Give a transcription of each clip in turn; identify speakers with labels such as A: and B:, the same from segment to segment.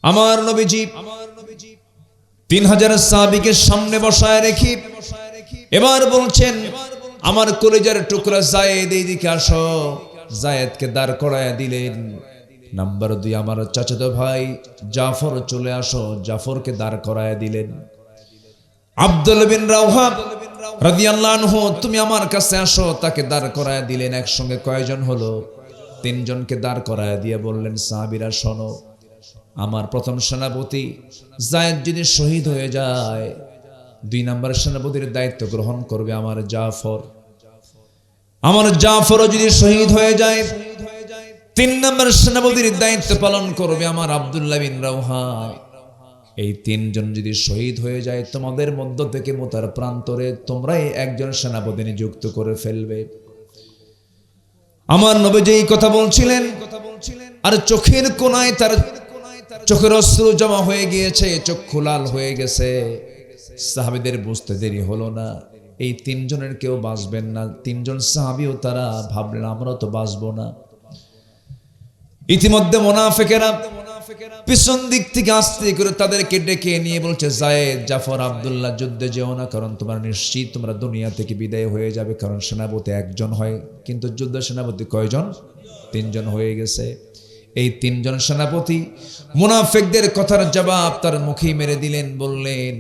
A: আমার নবীজি 3000 সাহাবীকে সামনে বসায় রেখে এবার বলছেন, আমার কলিজার টুকরা যায়েদ এইদিকে আসো। যায়েদকে দাঁড় করায় দিলেন। নাম্বার 2 আমার চাচাতো ভাই জাফর চলে আসো, জাফরকে দাঁড় করায় দিলেন। আব্দুল্লাহ বিন রাওহা রাদিয়াল্লাহু আনহু তুমি আমার কাছে আসো, তাকে দাঁড় করায় দিলেন। একসঙ্গে কয়জন হলো? 3 জনকে দাঁড় করায় দিয়ে বললেন, সাহাবীরা শোনো, আমার প্রথম সেনাপতি যায়েদ যদি শহীদ হয়ে যায়, 2 নম্বর সেনাপতির দায়িত্ব গ্রহণ করবে আমার জাফর। আমার জাফরও যদি শহীদ হয়ে যায়, 3 নম্বর সেনাপতির দায়িত্ব পালন করবে আমার আব্দুল্লাহ বিন রাওহা। এই 3 জন যদি শহীদ হয়ে যায়, তোমাদের মধ্য থেকে মুতার প্রান্তরে তোমরাই একজন সেনাপতি নিযুক্ত করে ফেলবে। আমার নবীজি এই কথা বলছিলেন, আর চোখের কোণায় তার চোখের অশ্রু জমা হয়ে গিয়েছে, চক্ষু লাল হয়ে গেছে। সাহাবীদের বুঝতে দেরি হলো না, এই 3 জনের কেউ বাঁচবেন না। 3 জন সাহাবীও তারা ভাবলেন, আমরাও তো বাঁচবো না। ইতিমধ্যে মুনাফিকেরা পিছন দিক থেকে আস্তে করে তাদেরকে ডেকে নিয়ে বলছে, যায়েদ, জাফর, আব্দুল্লাহ, যুদ্ধে যেও না, কারণ তোমরা নিশ্চিত তোমরা দুনিয়া থেকে বিদায় হয়ে যাবে। কারণ সেনাপতি 1 জন হয়, কিন্তু যুদ্ধ সেনাপতি কয়জন? 3 জন হয়ে গেছে। এই 3 জন সেনাপতি মুনাফিকদের কথার জবাব তার মুখেই মেরে দিলেন। বললেন,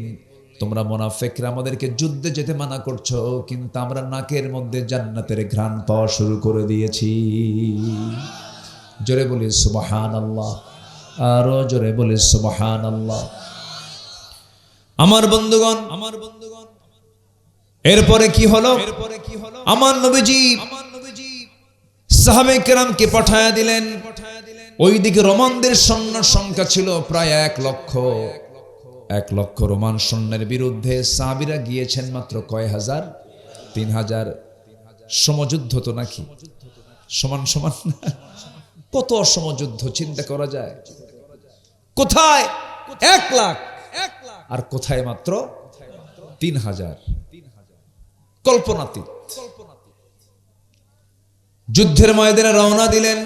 A: তোমরা মুনাফিকরা আমাদেরকে যুদ্ধে যেতে মানা করছো, কিন্তু আমরা নাকের মধ্যে জান্নাতের ঘ্রাণ পাওয়া শুরু করে দিয়েছি। জোরে বলি সুবহানাল্লাহ, আরো জোরে বলি সুবহানাল্লাহ। আমার বন্ধুগণ, এরপরে কি হলো? আমার নবীজি সাহাবে কেরামকে পাঠায়া দিলেন। ওইদিকে রোমানদের সৈন্য সংখ্যা ছিল প্রায় 1 লক্ষ। 1 লক্ষ রোমান সৈন্যের বিরুদ্ধে সাহাবীরা গিয়েছেন মাত্র কয় হাজার? 3000। সমযুদ্ধ তো নাকি? সমান সমান কত সমযুদ্ধ চিন্তা করা যায়। কোথায় 1 লাখ আর কোথায় মাত্র 3000? কল্পনাতীত। যুদ্ধের ময়দানে রওনা দিলেন।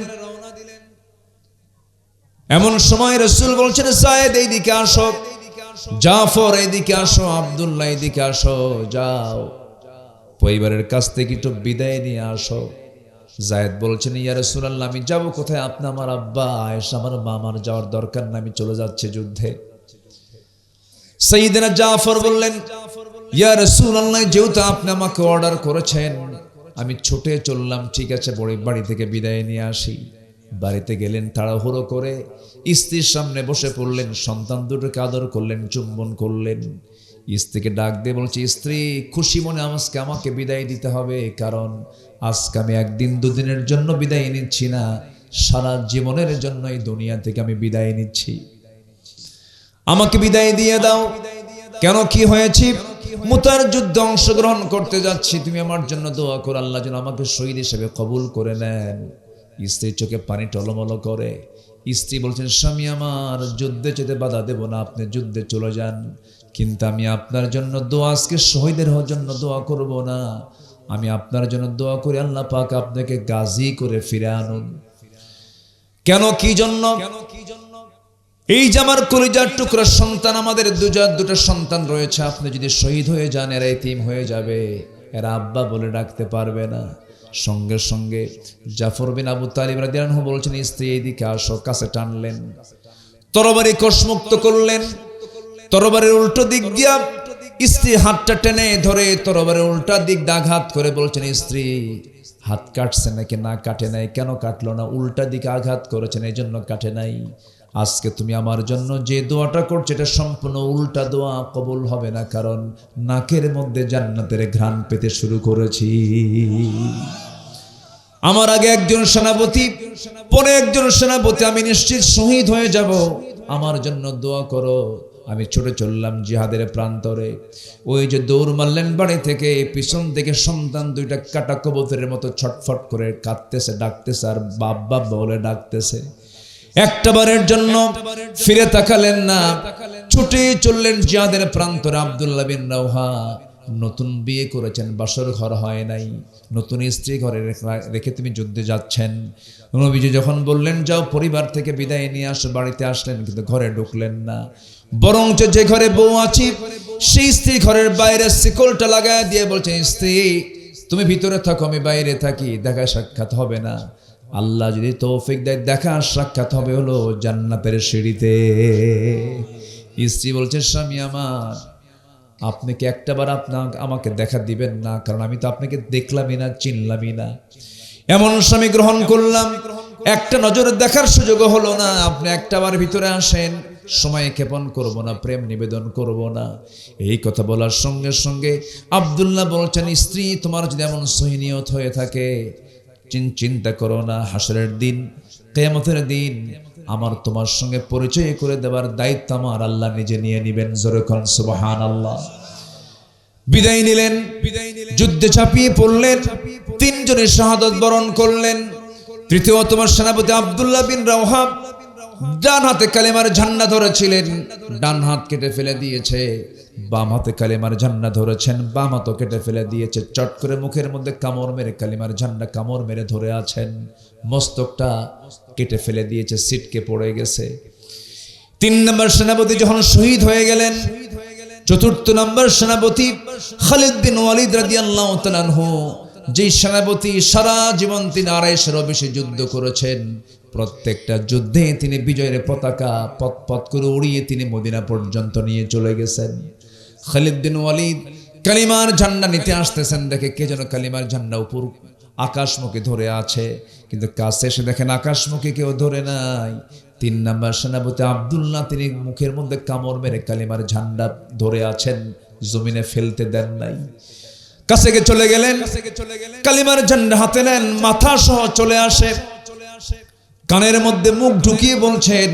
A: এমন সময় রাসূল বলছেন, যায়েদ এইদিকে আসো, জাফর এইদিকে আসো, আব্দুল্লাহ এইদিকে আসো, যাও পরিবারের কাছ থেকে একটু বিদায় নিয়ে আসো। যায়েদ বলছেন, ইয়া রাসূলুল্লাহ, আমি যাব কোথায়? আপনি আমার আব্বা, আয়েশা আমার মা, আমার যাওয়ার দরকার না, আমি চলে যাচ্ছি যুদ্ধে। সাইয়েদনা জাফর বললেন, ইয়া রাসূলুল্লাহ, যেহেতু আপনি আমাকে অর্ডার করেছেন, আমি ছুটে চললাম। ঠিক আছে, বাড়ি থেকে বিদায় নিয়ে আসি। বাড়িতে গেলেন, তাড়াহুড়ো করে স্ত্রীর সামনে বসে পড়লেন, সন্তান দুটোকে আদর করলেন, চুম্বন করলেন। স্ত্রীকে ডাক দিয়ে বলছে, স্ত্রী, খুশি মনে আজকে আমাকে বিদায় দিতে হবে, কারণ আজকে আমি 1 দিন 2 দিনের জন্য বিদায় নিচ্ছি না, সারা জীবনের জন্য এই দুনিয়া থেকে আমি বিদায় নিচ্ছি। আমাকে বিদায় দিয়ে দাও। কেন, কি হয়েছে? মুতার যুদ্ধে অংশগ্রহণ করতে যাচ্ছি, তুমি আমার জন্য দোয়া করো, আল্লাহ যেন আমাকে শহীদ হিসেবে কবুল করে নেন। স্ত্রীর চোখে পানি টলমল করে। স্ত্রী বলছেন, স্বামী আমার, যুদ্ধে যেতে বাধা দেব না, আপনি যুদ্ধে চলে যান, কিন্তু আমি আপনার জন্য দোয়া, আজকে শহীদের জন্য দোয়া করব না, আমি আপনার জন্য দোয়া করি আল্লাহ পাক আপনাকে গাজী করে ফিরে আনুন। কেন, কি জন্য? এই যে আমার কলিজার টুকরা সন্তান, আমাদের দুটা সন্তান রয়েছে, আপনি যদি শহীদ হয়ে যান, এরা এতিম হয়ে যাবে, এরা আব্বা বলে ডাকতে পারবে না। সঙ্গে সঙ্গে জাফর বিন আবু তালিব রাদিয়াল্লাহু আনহু বলছেন, স্ত্রী এইদিকে আসো। কাছে টানলেন, তরবারি কোষমুক্ত করলেন। তরবারির উল্টো দিক দিয়া স্ত্রী হাতটা টেনে ধরে তরবারির উল্টা দিক দিয়ে আঘাত করে বলছেন, স্ত্রী, হাত কাটছে নাকি? না, কাটে নাই। কেন কাটলো না? উল্টা দিকে আঘাত করেছেন, এই জন্য কাটে নাই। আজকে তুমি আমার জন্য যে দোয়াটা করছো, এটা সম্পূর্ণ উল্টা দোয়া, কবুল হবে না, কারণ নাকের মধ্যে জান্নাতের ঘ্রাণ পেতে শুরু করেছি। আমার আগে একজন সেনাপতি, পরে একজন সেনাপতি, আমি নিশ্চিত শহীদ হয়ে যাব, আমার জন্য দোয়া করো। আমি ছুটে চললাম জিহাদের প্রান্তরে। ওই যে দৌড় মারলেন বাড়ি থেকে, পিছন থেকে সন্তান 2টা কাটা কবুতরের মতো ছটফট করে কাঁদতেছে, ডাকতেছে, আর বাবা বলে ডাকতেছে। একটা বারের জন্য ফিরে তাকালেন না, ছুটে চললেন জিহাদের প্রান্তরে। আব্দুল্লাহ বিন রাওহা নতুন বিয়ে করেছেন, বাসর ঘর হয় নাই, নতুন স্ত্রী ঘরে রেখে তুমি যুদ্ধে যাচ্ছেন। নবীজি যখন বললেন যাও পরিবার থেকে বিদায় নিয়ে আসো, বাড়িতে আসলেন কিন্তু ঘরে ঢুকলেন না, বরঞ্চ যে ঘরে বউ আছে সেই স্ত্রী ঘরের বাইরে শিকলটা লাগায় দিয়ে বলছেন, স্ত্রী তুমি ভিতরে থাকো, আমি বাইরে থাকি, দেখা সাক্ষাৎ হবে না। আল্লাহ যদি তৌফিক দেয় দেখা সাক্ষাৎ হবে হলো জান্নাতের সিঁড়িতে। স্ত্রী বলছে, স্বামী আমার, আপনি কি একটাবার আমাকে দেখা দিবেন না? কারণ আমি তো আপনাকে দেখলামই না, চিনলামই না। এমন স্বামী গ্রহণ করলাম, একটা নজর দেখার সুযোগ হলো না। আপনি একটাবার ভিতরে আসেন, সময় ক্ষেপণ করব না, প্রেম নিবেদন করব না। এই কথা বলার সঙ্গে সঙ্গে আব্দুল্লাহ বলছেন, স্ত্রী তোমার যদি এমন সহিনিয়ত হয়ে থাকে, চিন্তা করো না, হাসরের দিন, কিয়ামতের দিন আমার তোমার সঙ্গে পরিচয় করে দেওয়ার দায়িত্ব আমার আল্লাহ নিজে নিয়ে নিবেন। জোরে কোন সুবহানাল্লাহ। বিদায় নিলেন, যুদ্ধে ঝাঁপিয়ে পড়লেন, তিনজনের শাহাদাত বরণ করলেন। তৃতীয় তোমার সেনাপতি আব্দুল্লাহ বিন রাওহা ডান হাতে কালেমার ঝান্ডা ধরেছিলেন, ডান হাত কেটে ফেলে দিয়েছে। বাম হাতে কালেমার ঝান্ডা ধরেছেন, বাম হাতও কেটে ফেলে দিয়েছে। চট করে মুখের মধ্যে কামড় মেরে কালেমার ঝান্ডা কামড় মেরে ধরে আছেন, মস্তকটা কেটে ফেলে দিয়েছে, সিটকে পড়ে গেছে। 3 নম্বর সেনাপতি যখন শহীদ হয়ে গেলেন, 4র্থ নম্বর সেনাপতি খালিদ বিন ওয়ালিদ রাদিয়াল্লাহু তাআলা আনহু, যে সেনাপতি সারা জীবন তিনি 250-এরও বেশি যুদ্ধ করেছেন, প্রত্যেকটা যুদ্ধে তিনি বিজয়ের পতাকা পথ পথ করে উড়িয়ে তিনি মদিনা পর্যন্ত নিয়ে চলে গেছেন। খালিদ বিন ওয়ালিদ কালিমার ঝান্ডা নিতে আসতেছেন, দেখে কে যেন কালিমার ঝান্ডা উপর আকাশমুখী ধরে আছে, কিন্তু কাছে এসে দেখেন আকাশমুখী কেউ ধরে নাই। 3 নম্বর সেনাপতি আব্দুল্লাহ তিনি মুখের মধ্যে কামড় মেরে কালিমার ঝান্ডা ধরে আছেন, জমিনে ফেলতে দেন নাই। কাছে চলে গেলেন, কালিমার ঝান্ডা হাতে নেন, মাথা সহ চলে আসে, কানের মধ্যে মুখ ঢুকিয়ে বলছেন,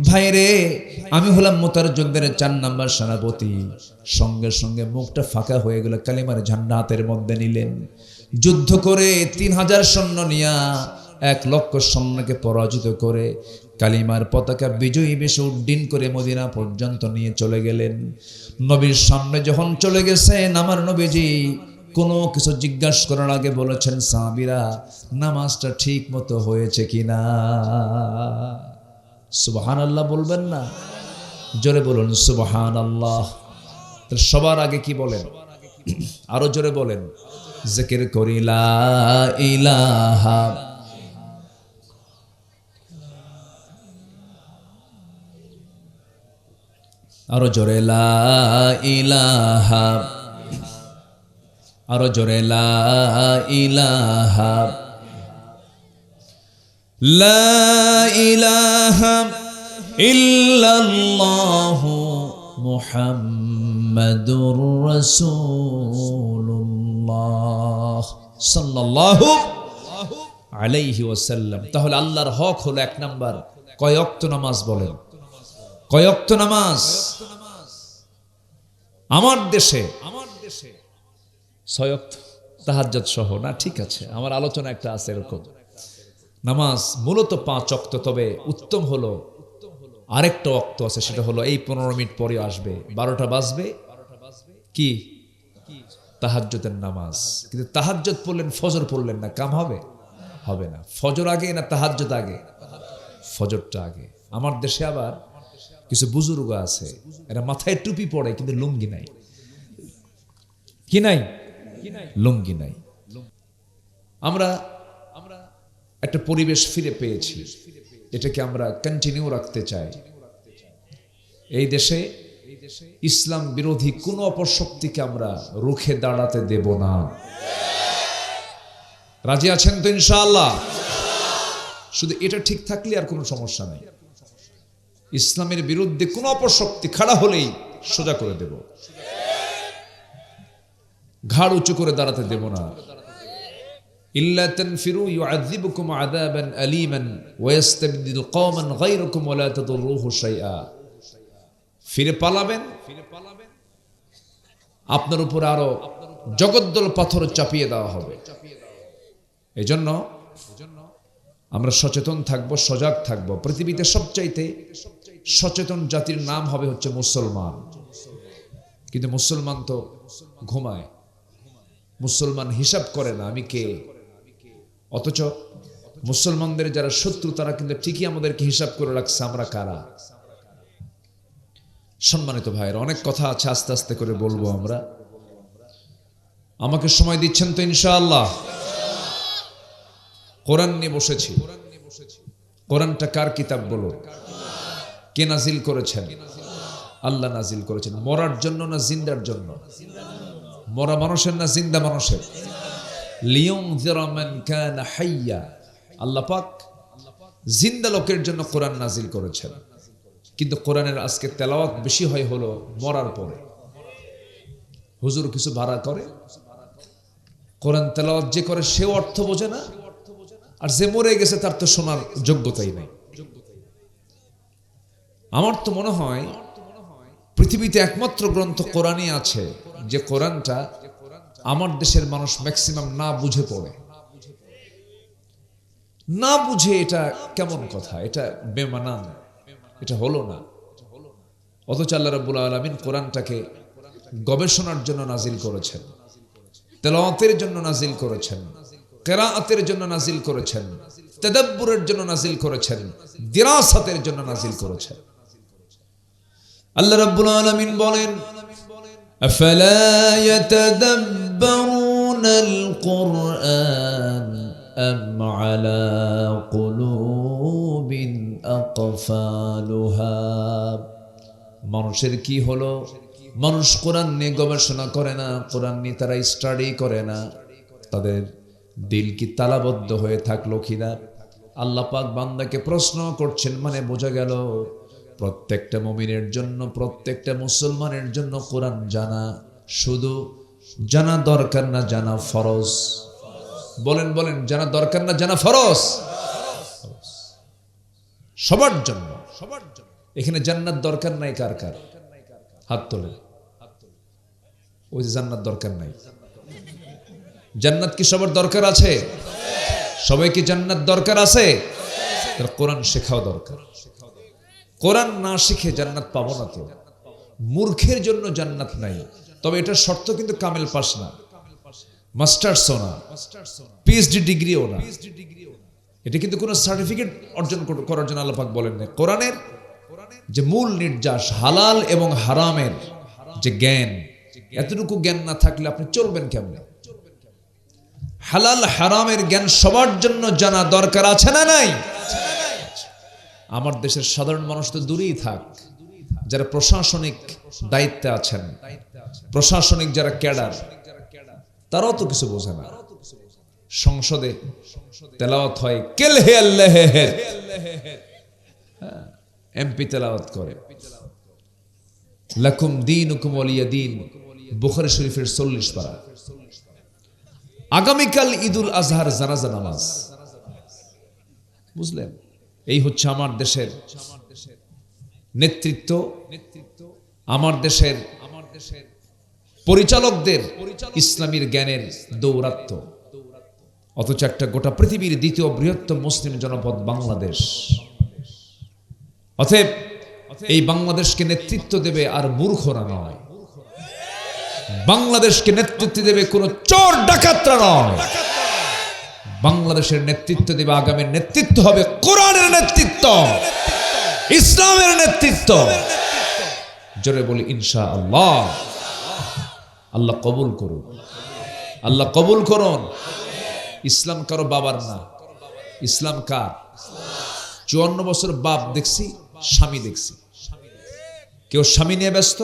A: ভাই রে, আমি হলাম মুতার যুদ্ধের 4 নম্বর সেনাপতি। সঙ্গে সঙ্গে মুখটা ফাঁকা হয়ে গেল, কালিমার ঝান্ডা হাতের মধ্যে নিলেন। যুদ্ধ করে 3000 সৈন্য নিয়া 1 লক্ষ সৈন্যকে পরাজিত করে কালিমার পতাকা বিজয়ী বেশে উড্ডীন করে মদিনা পর্যন্ত নিয়ে চলে গেলেন। নবীর সামনে যখন চলে গেছেন, আমার নবীজি কোনো কিছু জিজ্ঞাসা করার আগে বলেছেন, সাহাবীরা নামাজটা ঠিক মতো হয়েছে কিনা? সুবহানাল্লাহ বলবেন না? জোরে বলুন সুবহানাল্লাহ। সবার আগে কি বলেন? আরো জোরে বলেন, জিকির করি লা ইলাহা, আরো জোরে লা ইলাহা, আরো জোরে লা ইলাহা, লা ইলাহা ইল্লাল্লাহু মুহাম্মাদুর রাসূলুল্লাহ সাল্লাল্লাহু আলাইহি ওয়াসাল্লাম। তাহলে আল্লাহর হক হলো 1 নাম্বার, কয় ওয়াক্ত নামাজ বলেন? কয় ওয়াক্ত নামাজ? আমার দেশে 6 ওয়াক্ত, তাহাজ্জুদ সহ না? ঠিক আছে, আমার আলোচনা একটা আছে এরকম। নামাজ মূলত 5 ওয়াক্ত, তবে উত্তম হলো আরেকটা ওয়াক্ত আছে, সেটা হলো এই 15 মিনিট পরে আসবে, 12টা বাজবে, কি তাহাজ্জুদের নামাজ। কিন্তু তাহাজ্জুদ পড়লেন, ফজর পড়লেন না, কাম হবে? হবে না। ফজর আগে না তাহাজ্জুদ আগে? ফজরটা আগে। আমার দেশে আবার কিছু বুজুর্গ আছে, এরা মাথায় টুপি পড়ে কিন্তু লুঙ্গি নাই। কি নাই? লুঙ্গি নাই। আমরা একটা পরিবেশ ফিরে পেয়েছি, এটাকে আমরা কন্টিনিউ রাখতে চাই। এই দেশে ইসলাম বিরোধী কোনো অপশক্তিকে আমরা রুখে দাঁড়াতে দেব না। রাজি আছেন তো ইনশাআল্লাহ? শুধু এটা ঠিক থাকলে আর কোনো সমস্যা নেই। ইসলামের বিরুদ্ধে কোনো অপশক্তি খাড়া হলেই সোজা করে দেব, ঘাড় উঁচু করে দাঁড়াতে দেব না। ইল্লা তানফিরু ইউআযিবুকুম আযাবান আলীমান ওয়া ইস্তাবদিল কওমান গায়রাকুম ওয়া লা তাদুররুহু শাইআ। ফিরে পালাবেন, আপনার উপর আরো জগদ্দল পাথর চাপিয়ে দেওয়া হবে। এজন্য আমরা সচেতন থাকব, সজাগ থাকব। পৃথিবীতে সবচাইতে সচেতন জাতির নাম হবে হচ্ছে মুসলমান। কিন্তু মুসলমান তো ঘুমায়, মুসলমান হিসাব করে না আমি কে। অথচ মুসলমানদের যারা শত্রু তারা কিন্তু ঠিকই আমাদেরকে হিসাব করে রাখছে আমরা কারা। সম্মানিত ভাইয়ের, অনেক কথা আছে, আস্তে আস্তে করে বলবো আমরা। আমাকে সময় দিচ্ছেন তো ইনশাআল্লাহ? কোরআন নিয়ে বসেছি। কোরআনটা কার কিতাব বলো? কে নাজিল করেছেন? আল্লাহ নাজিল করেছেন। মরার জন্য না জিন্দার জন্য? মরা মানুষের না জিন্দা মানুষের? লিয়ুনযিরা মান কানা হাইয়া। আল্লাহ পাক জিন্দা লোকের জন্য কোরআন নাজিল করেছেন। কিন্তু কোরআনের আজকে তেলাওয়াত বেশি হয় হলো মরার পরে। হুজুর কিছু ভাড়া করে, কোরআন তেলাওয়াত যে করে সেও অর্থ বোঝে না, আর যে মরে গেছে তার তো শোনার যোগ্যতাই নেই। আমার তো মনে হয় পৃথিবীতে একমাত্র গ্রন্থ কোরআনই আছে যে কোরআনটা আমার দেশের মানুষ ম্যাক্সিমাম না বুঝে পড়ে। না বুঝে এটা কেমন কথা? এটা বেমানান, এটা হলো না। অথচ আল্লাহ রাব্বুল আলামিন কোরআনটাকে গবেষণার জন্য নাজিল করেছেন, তেলাওয়াতের জন্য নাজিল করেছেন, কিরাআতের জন্য নাজিল করেছেন, তাদাব্বুরের জন্য নাজিল করেছেন, দিরাসাতের জন্য নাজিল করেছেন। আল্লাহ রাব্বুল আলামিন বলেন, আফালা ইয়াতাদাব্বারুনাল কুরআন আম আলা কুলুবিন আকফালুহা। মানুষের কি হলো? মানুষ কোরআন নিয়ে গবেষণা করে না, কোরআন নিয়ে তারা স্টাডি করে না। তাদের দিল কি তালাবদ্ধ হয়ে থাকলো কিনা? আল্লাহ পাক বান্দাকে প্রশ্ন করছেন, মানে বোঝা গেল প্রত্যেকটা মুমিনের জন্য, প্রত্যেকটা মুসলমানের জন্য কোরআন জানা শুধু জানা দরকার না, জানা ফরজ। বলেন বলেন, জানা দরকার না, জানা ফরজ। সবার জন্য, সবার জন্য। এখানে জান্নাত দরকার নাই কার কার? হাত তোলে। ওই যে জান্নাত দরকার নাই। জান্নাত কি সবার দরকার আছে? সবাই কি জান্নাত দরকার আছে? কোরআন শেখাও দরকার। কোরআন না শিখে জান্নাত পাবো না তো। মূর্খের জন্য জান্নাত নাই, তবে এটার শর্ত কিন্তু কামেল পাস না, মাস্টার্সও না, পিএইচডি ডিগ্রিও না। এটা কিন্তু কোনো সার্টিফিকেট অর্জন করার জন্য আল্লাহ পাক বলেন না। কোরআনের যে মূল নির্যাস, হালাল এবং হারামের যে জ্ঞান, এতটুকু জ্ঞান না থাকলে আপনি চলবেন কেমনে? হালাল হারামের জ্ঞান সবার জন্য জানা দরকার আছে না নাই? আমার দেশের সাধারণ মানুষ তো দূরেই থাক, যারা প্রশাসনিক দায়িত্বে আছেন, প্রশাসনিক যারা ক্যাডার, তারাও তো কিছু বোঝে না। সংসদে তেলাওয়াত হয় কেল হে আল্লাহ হে, এমপি তেলাওয়াত করে লাকুম দীনুকুম ওয়ালিয়া দীন, বুখারী শরীফের 40 পারা। আগামীকাল ঈদুল আজহার জানাজা নামাজ, বুঝলেন? এই হচ্ছে আমার দেশের নেতৃত্ব, আমার দেশের পরিচালকদের ইসলামীর জ্ঞানের দৌরাত্ম্য। অথচ একটা গোটা পৃথিবীর দ্বিতীয় বৃহত্তম মুসলিম জনপদ বাংলাদেশ। অতএব এই বাংলাদেশকে নেতৃত্ব দেবে আর মূর্খরা নয়, বাংলাদেশকে নেতৃত্ব দেবে কোন চোর ডাকাতরা নয়। বাংলাদেশের নেতৃত্ব দেবে, আগামীর নেতৃত্ব হবে কোরআনের নেতৃত্ব, ইসলামের নেতৃত্ব। জোরে বলি ইনশাআল্লাহ। আল্লাহ কবুল করুন, আল্লাহ কবুল করুন। ইসলাম কারো বাবার না, ইসলাম কার? 54 বছর বাপ দেখছি, স্বামী দেখছি। কেউ স্বামী নিয়ে ব্যস্ত,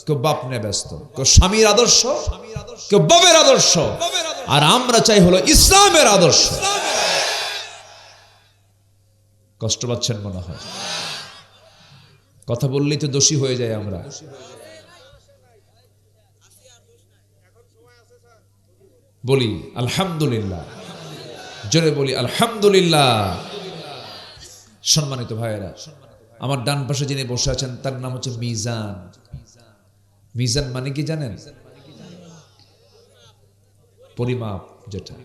A: কেউ বাপ নিয়ে ব্যস্ত, কেউ স্বামীর আদর্শ, কেউ বাপের আদর্শ, আর আমরা চাই হলো ইসলামের আদর্শ। কষ্ট পাচ্ছেন মনে হয়? কথা বললেই তো দোষী হয়ে যায় আমরা। বলি আলহামদুলিল্লাহ, জোরে বলি আলহামদুলিল্লাহ। সম্মানিত ভাইয়েরা, আমার ডান পাশে যিনি বসে আছেন তার নাম হচ্ছে মিজান। মিজান মানে কি জানেন? পরিমাপ যেটা।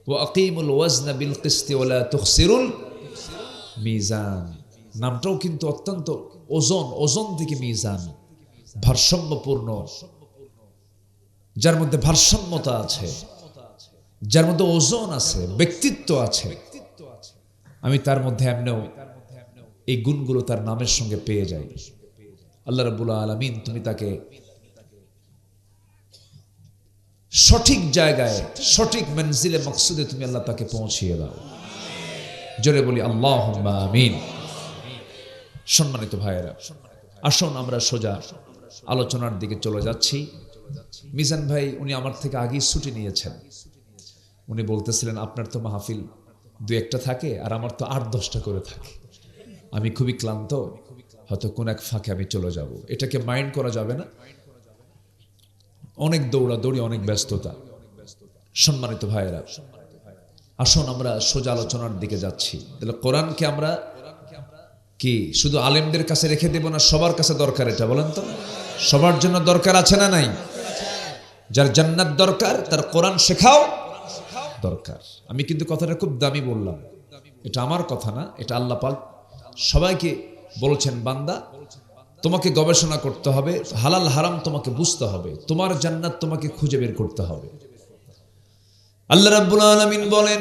A: ওয়া আকিমুল ওয়াজনা বিল কিসতি ওয়া লা তুখসিরুল মিজান। নামটাও কিন্তু অত্যন্ত ওজন, ওজন থেকে মিজান, ভারসাম্যপূর্ণ যার মধ্যে ভারসাম্যতা আছে, যার মধ্যে ওজন আছে, ব্যক্তিত্ব আছে, আমি তার মধ্যে এমনিও এই গুণগুলো তার নামের সঙ্গে পেয়ে যাই। আল্লাহ রাব্বুল আলামিন তুমি তাকে সঠিক জায়গায়, সঠিক মঞ্জিলে মকসুদে তুমি আল্লাহ তাকে পৌঁছিয়ে দাও। জোরে বলি আল্লাহুম্মা আমিন। সম্মানিত ভাইয়েরা, আসুন আমরা সোজা আলোচনার দিকে চলে যাচ্ছি। মিজান ভাই উনি আমার থেকে আগেই ছুটি নিয়েছেন। উনি বলতেছিলেন আপনার তো মাহফিল 2-1টা থাকে আর আমার তো 8-10টা করে থাকে, আমি খুবই ক্লান্ত, হয়তো কোন এক ফাঁকে আমি চলে যাব। এটাকে মাইন্ড করা যাবে না, অনেক দৌড়াদৌড়ি, অনেক ব্যস্ততা। সম্মানিত ভাইয়েরা, আসুন আমরা সোজা আলোচনার দিকে যাচ্ছি। তাহলে কোরআনকে আমরা কি শুধু আলেমদের কাছে রেখে দেব না, সবার কাছে দরকার? এটা বলেন তো, সবার জন্য দরকার আছে না নাই? যার জান্নাত দরকার তার কোরআন শেখাও দরকার। আমি কিন্তু কথাটা খুব দামি বললাম, এটা আমার কথা না, এটা আল্লাহ পাক সবাইকে বলছেন, বান্দা তোমাকে গবেষণা করতে হবে, হালাল হারাম তোমাকে বুঝতে হবে, তোমার জান্নাত তোমাকে খুঁজে বের করতে হবে। আল্লাহ রাব্বুল আলামিন বলেন,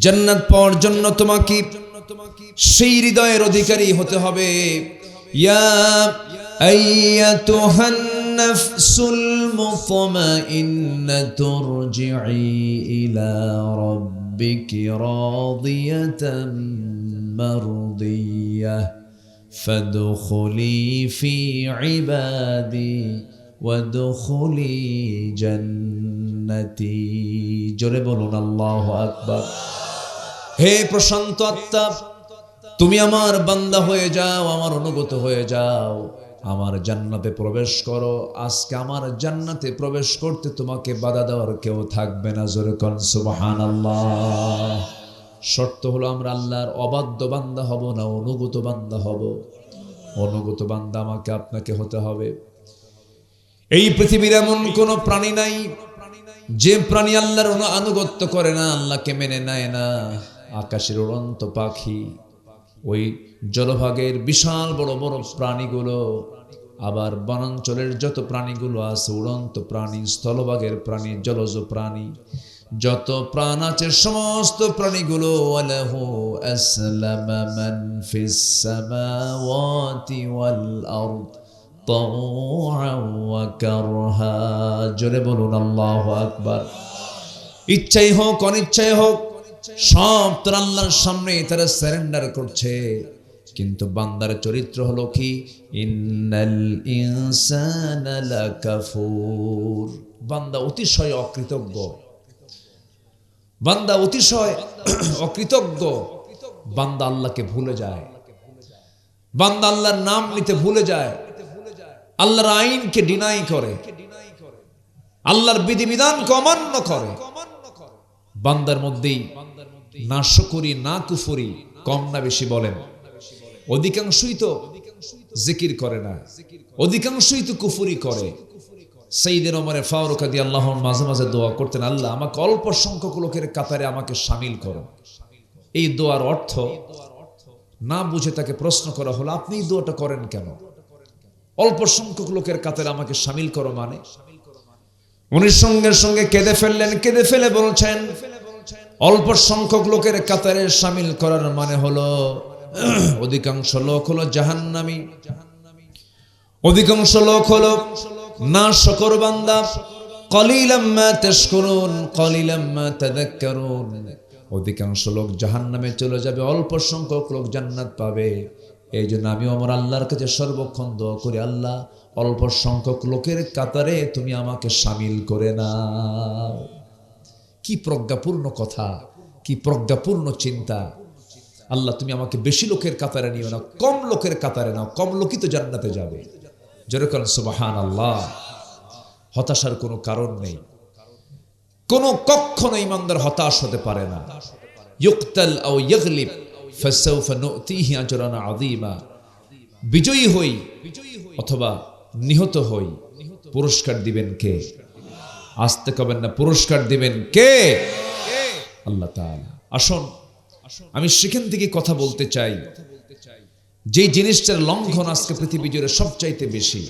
A: জান্নাত পাওয়ার জন্য তোমাকে সেই হৃদয়ের অধিকারী হতে হবে। ইয়া আইয়াতুহান নাফসুল মুতমাইন্নাতু রজিই ইলা রাব্বিকি রাদিয়াতাম মারদিয়াহ ফাদখুলি ফি ইবাদি ওয়াদখুলি জান্নাতি। জোরে বলুন আল্লাহু আকবার। হে প্রশান্ত আত্মা, তুমি আমার বান্দা হয়ে যাও, আমার অনুগত হয়ে যাও, আমার জান্নাতে প্রবেশ করো। আজকে আমার জান্নাতে প্রবেশ করতে তোমাকে বাধা দেওয়ার কেউ থাকবে না। জোরে কোন সুবহানাল্লাহ। শর্ত হলো আমরা আল্লাহর অবাধ্য বান্দা হব না, অনুগত বান্দা হব। অনুগত বান্দা আমাকে আপনাকে হতে হবে। এই পৃথিবীর এমন কোন প্রাণী নাই যে প্রাণী আল্লাহর আনুগত্য করে না, আল্লাহকে মেনে নেয় না। আকাশের উড়ন্ত পাখি, ওই জলভাগের বিশাল বড় বড় প্রাণীগুলো, আবার বনাঞ্চলের যত প্রাণীগুলো আছে, উড়ন্ত প্রাণী, স্থলভাগের প্রাণী, জলজ প্রাণী, যত প্রাণ আছে সমস্ত প্রাণীগুলো ওয়ালাহু আসলামা মান ফিস সামাওয়াতি ওয়াল আরদ তাওআন ওয়া কারহা। জোরে বলুন আল্লাহু আকবার। ইচ্ছাই হোক অনিচ্ছাই হোক, সব তার আল্লাহর সামনে তারা সারেন্ডার করছে। কিন্তু বান্দার চরিত্র হলো কি? ইন্নাল ইনসানা লাকাফুর। বান্দা অতিশয় অকৃতজ্ঞ, বান্দা অতিশয় অকৃতজ্ঞ। বান্দা আল্লাহকে ভুলে যায়, বান্দা আল্লাহর নাম নিতে ভুলে যায়, আল্লাহর আইনকে ডিনাই করে, আল্লাহর বিধিবিধানকে অমান্য করে। বান্দার মধ্যেই না শুকরি না কুফরি, কম না বেশি বলেন? অধিকাংশই তো জিকির করে না, অধিকাংশই তো কুফরি করে। সাইয়েদনা ওমর ফারুক রাদিয়াল্লাহু আনহু মাঝে মাঝে দোয়া করতেন, আল্লাহ আমাকে অল্প সংখ্যক লোকের কাতারে আমাকে শামিল করো। এই দোয়ার অর্থ না বুঝে তাকে প্রশ্ন করা হলো, আপনি এই দোয়াটা করেন কেন? অল্প সংখ্যক লোকের কাতারে আমাকে শামিল করো মানে? উনি সঙ্গে সঙ্গে কেঁদে ফেললেন। কেঁদে ফেলে বলছেন, অল্প সংখ্যক লোকের কাতারে শামিল করার মানে হলো অধিকাংশ লোক হলো জাহান্নামী, অধিকাংশ লোক হলো নাশকর বান্দা। কলিলাম মা তাশকুরুন কলিলাম মা তাযাক্কারুন। অধিকাংশ লোক জাহান্নামে চলে যাবে, অল্প সংখ্যক লোক জান্নাত পাবে। এই জন্য আমি আমার আল্লাহর কাছে সর্বক্ষণ দোয়া করি, আল্লাহ অল্প সংখ্যক লোকের কাতারে তুমি আমাকে শামিল করে নাও। কি প্রজ্ঞাপূর্ণ কথা, কি প্রজ্ঞাপূর্ণ চিন্তা। আল্লাহ তুমি আমাকে বেশি লোকের কাতারে নিও না, কম লোকের কাতারে নাও, কম লোকই তো জান্নাতে যাবে। যেরকম সুবহানাল্লাহ। হতাশার কোনো কারণ নেই, কোনো কখনো ইমানদার হতাশ হতে পারে না। ইউকতাল আও ইয়াগলিব ফাসাউফা নুতিহি আজরান আযীমা। বিজয়ী হই অথবা নিহত হই, পুরস্কার দিবেন কে? আসতে কবেন না, পুরস্কার দিবেন কে? আল্লাহ তাআলা। আসুন আমি সেখান থেকে কথা বলতে চাই, যে জিনিসটার লঙ্ঘন আজকে পৃথিবী জুড়ে সবচাইতে বেশি,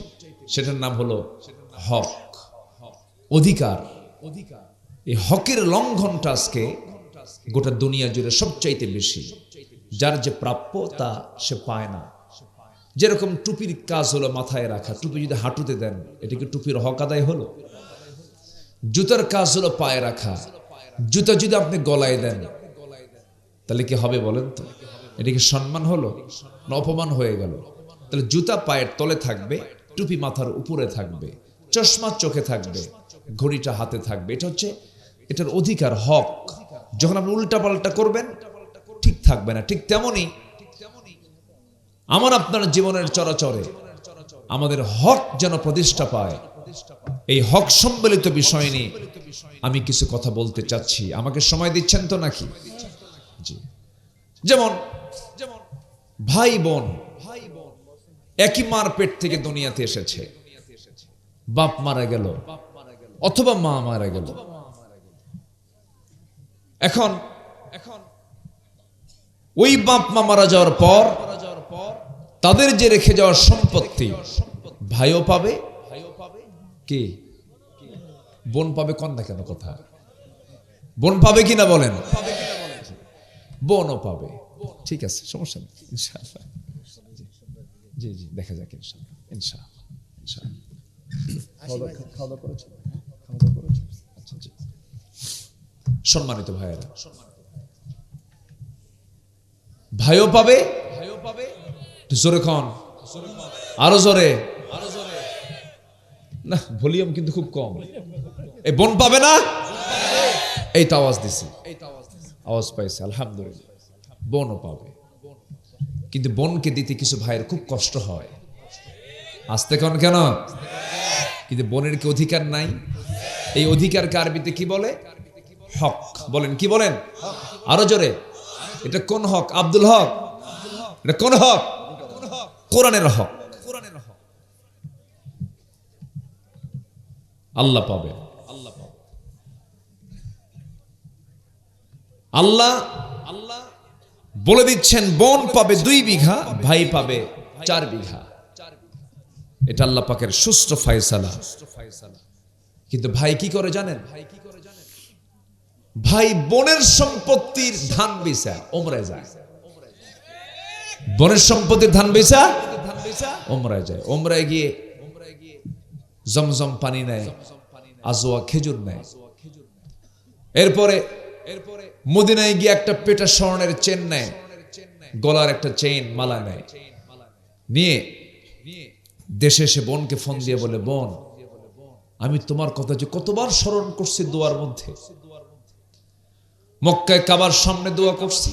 A: সেটার নাম হলো হক। অধিকার, এই হকের লঙ্ঘনটা আজকে গোটা দুনিয়া জুড়ে সবচাইতে বেশি। যার যে প্রাপ্য তা সে পায় না। যেরকম টুপির কাজ হলো মাথায় রাখা, টুপি যদি হাঁটুতে দেন এটা কি টুপির হক আদায় হলো? জুতার কাজ হলো পায়ে রাখা, জুতা যদি আপনি গলায় দেন তাহলে কি হবে বলেন তো? এটা কি সম্মান হলো না অপমান হয়ে গেল? তাহলে জুতা পায়ের তলে থাকবে, টুপি মাথার উপরে থাকবে, চশমা চোখে থাকবে, ঘড়িটা হাতে থাকবে। এটা হচ্ছে এটার অধিকার, হক। যখন আপনি উল্টা পাল্টা করবেন ঠিক থাকবে না। ঠিক তেমনি আমার আপনার জীবনের চরাচরে আমাদের হক যেন প্রতিষ্ঠা পায়, এই হক সম্বলিত বিষয় নিয়ে আমি কিছু কথা বলতে চাচ্ছি। আমাকে সময় দিচ্ছেন তো নাকি? জি। যেমন ভাই বোন একই মার পেট থেকে দুনিয়াতে এসেছে, বাপ মারা গেল অথবা মা মারা গেল। এখন ওই বাপ মা মারা যাওয়ার পর তাদের যে রেখে যাওয়ার সম্পত্তি ভাইও পাবে, কি বোন পাবে? কন না কেন কথা? বোন পাবে কিনা বলেন? বোনও পাবে। ঠিক আছে, সমস্যা নেই ইনশাআল্লাহ। জি জি, দেখা যাক ইনশাআল্লাহ। ইনশাআল্লাহ ইনশাআল্লাহ। খাওয়া করেছেন? আচ্ছা জি। সম্মানিত ভাইয়েরা, ভাইও পাবে, জোরে খন, আরো জোরে না, ভলিউম কিন্তু খুব কম। এই বোন পাবে না? এই তো আওয়াজ দিছি, আওয়াজ পাইছে, আলহামদুলিল্লাহ। বোনও পাবে, কিন্তু বোনকে দিতে কিছু ভাইয়ের খুব কষ্ট হয়। আসতে কেন? কিন্তু বোনের কি অধিকার নাই? এই অধিকারকে আরবিতে কি বলে? হক। বলেন, কি বলেন? আরো জোরে। এটা কোন হক? আব্দুল হক, এটা কোন হক? কোরআনের হক। আল্লাহ পাবে। আল্লাহ বলে দিচ্ছেন বোন পাবে 2 বিঘা, ভাই পাবে 4 বিঘা। এটা আল্লাহ পাকের সুষ্ঠু ফয়সালা। কিন্তু ভাই কি করে জানেন? ভাই বোনের সম্পত্তির ধান বেচা ওমরায় যায়। বোনের সম্পত্তির ধান বেচা ওমরায় যায়। ওমরায় গিয়ে জমজম পানি নেয়, আজওয়া খেজুর নেয়। এরপরে মদিনায় গিয়ে একটা পেটা স্বর্ণের চেন নেয়, গলার একটা চেইন মালা নেয়। নিয়ে দেশে এসে বোনকে ফোন দিয়ে বলে, বোন আমি তোমার কথা যে কতবার স্মরণ করছি দোয়ার মধ্যে, মক্কায় কাবার সামনে দোয়া করছি,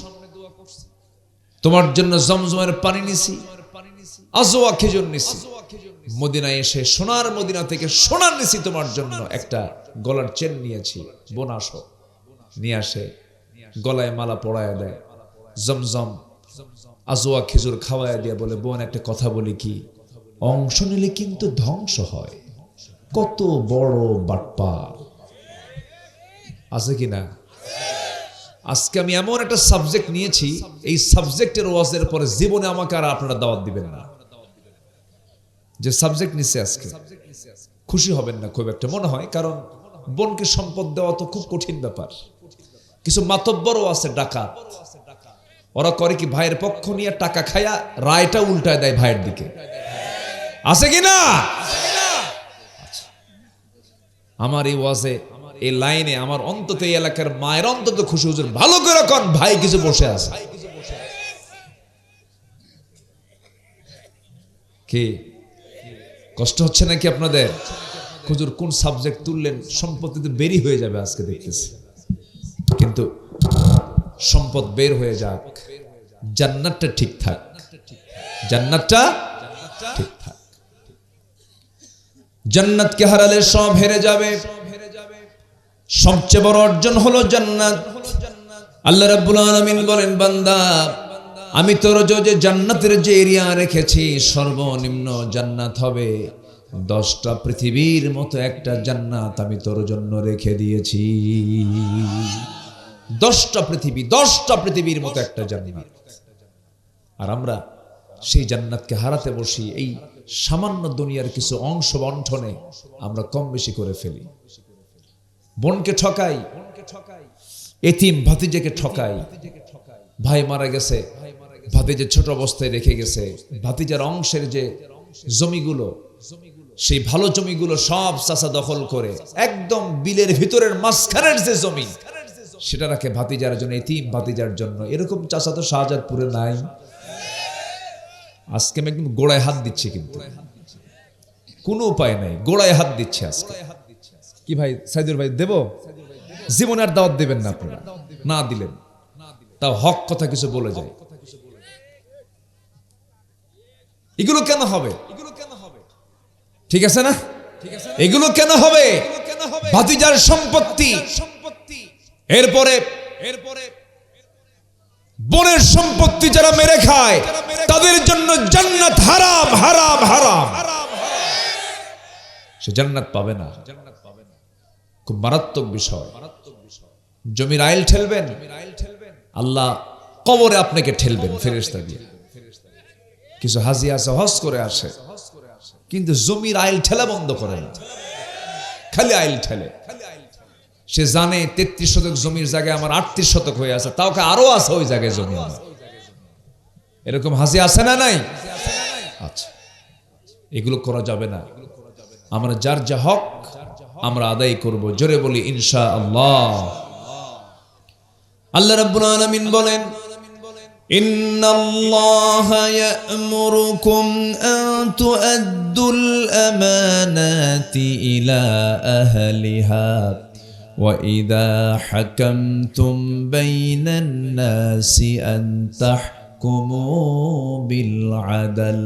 A: তোমার জন্য জমজমের পানি নিছি, আজওয়া খেজুর নিছি। মদিনায় এসে সোনার মদিনা থেকে সোনার নিছি তোমার জন্য, একটা গলার চেন নিয়েছি, বোন আসো। নিয়ে আসে, গলায় মালা পরায় দেয়, জমজম আজওয়া খেজুর খাওয়ায় দিয়ে বলে, বোন একটা কথা বলি কি, অংশ নিলে কিন্তু ধ্বংস হয়। কত বড় বাটপার আছে কিনা? আজকে আমি এমন একটা সাবজেক্ট নিয়েছি, এই সাবজেক্টের ওয়াজের পরে জীবনে আমাকে আর আপনারা দাওয়াত দিবেন না। যে সাবজেক্ট নিছে আজকে খুশি হবেন না খুব একটা মনে হয়, কারণ বোনকে সম্পদ দেওয়া তো খুব কঠিন ব্যাপার। কিছু মাতব্বরও আছে ডাকাত, ওরা করে কি ভাইয়ের পক্ষ নিয়ে টাকা খায়া রায়টা উল্টায় দেয় ভাইয়ের দিকে। আছে কিনা? আমার এই ওয়াজে, এই লাইনে আমার অন্তত এই এলাকার মায়ের অন্তত খুশি, হুজুর ভালো করে কোন ভাই কিছু বসে আছে। কি কষ্ট হচ্ছে নাকি আপনাদের? হুজুর কোন সাবজেক্ট তুললেন? সম্পত্তিতে বেরি হয়ে যাবে আজকে দেখতেছি। কিন্তু সম্পদ বের হয়ে যাক, জান্নাতটা ঠিক থাক, জান্নাতটা ঠিক থাক। জান্নাতকে হারালে সব হেরে যাবে। সবচেয়ে বড় অর্জন হলো জান্নাত। আল্লাহ রাব্বুল আলামিন বলেন, বান্দা আমি তোর যে জান্নাতের যে এরিয়া রেখেছি, সর্বনিম্ন জান্নাত হবে 10টা পৃথিবীর মতো একটা জান্নাত আমি তোর জন্য রেখে দিয়েছি। 10টা পৃথিবীর মতো একটা জান্নাত। আর আমরা সেই জান্নাতকে হারাতে বসি। এই সামান্য দুনিয়ার কিছু অংশ বণ্টনে আমরা কম বেশি করে ফেলি। বোনকে ঠকাই, এতিম ভাতিজাকে ঠকাই, ভাই মারা গেছে, ভাতিজা ছোট অবস্থায় রেখে গেছে, ভাতিজার অংশের যে জমিগুলো, সেই ভালো জমিগুলো সব চাচা দখল করে একদম বিলের ভিতরের মাঝখানের যে জমি সেটা রাখে ভাতিজার জন্য, এতিম ভাতিজার জন্য। এরকম চাচা তো শাহজাদপুরে নাই। আজকে আমি একদম গোড়ায় হাত দিচ্ছি, কিন্তু কোনো উপায় নাই, গোড়ায় হাত দিচ্ছে আজকে। কি ভাই সাইদুর ভাই দেব? জীবনে আর দাওয়াত দেবেন না আপনারা, না দিলেন তাও হক কথা কিছু বলে যায়। এগুলো কেন হবে? ঠিক আছে না? এগুলো কেন হবে? ভাতিজার সম্পত্তি, এরপরে বোনের সম্পত্তি যারা মেরে খায় তাদের জন্য জান্নাত হারাম, হারাম, হারাম। সে জান্নাত পাবে না। খুব মারাত্মক বিষয়। জমির আইল ঠেলবেন, আল্লাহ কবরে আপনাকে ঠেলবেন ফেরেশতা দিয়ে। কিছু হাজি আছে হজ করে আসে, কিন্তু জমির আইল ঠেলা বন্ধ করে না, খালি আইল ঠেলে। সে জানে 33 শতক জমির জায়গায় আমার 38 শতক হয়ে আছে, তাও আরো আছে ওই জায়গায় জমি আমার। এরকম হাজি আছে না নাই? আচ্ছা, এগুলো করা যাবে না। আমরা যার যা হক আমরা আদায় করব। জোরে বলি ইনশাআল্লাহ। আল্লাহ রাব্বুল আলামিন বলেন, ইন্নাল্লাহা ইয়া'মুরুকুম আন তু'আদ্দুল আমানাতি ইলা আহলিহা ওয়া ইযা হাকামতুম বাইনান নাসি আন তাহকুমু বিল আদল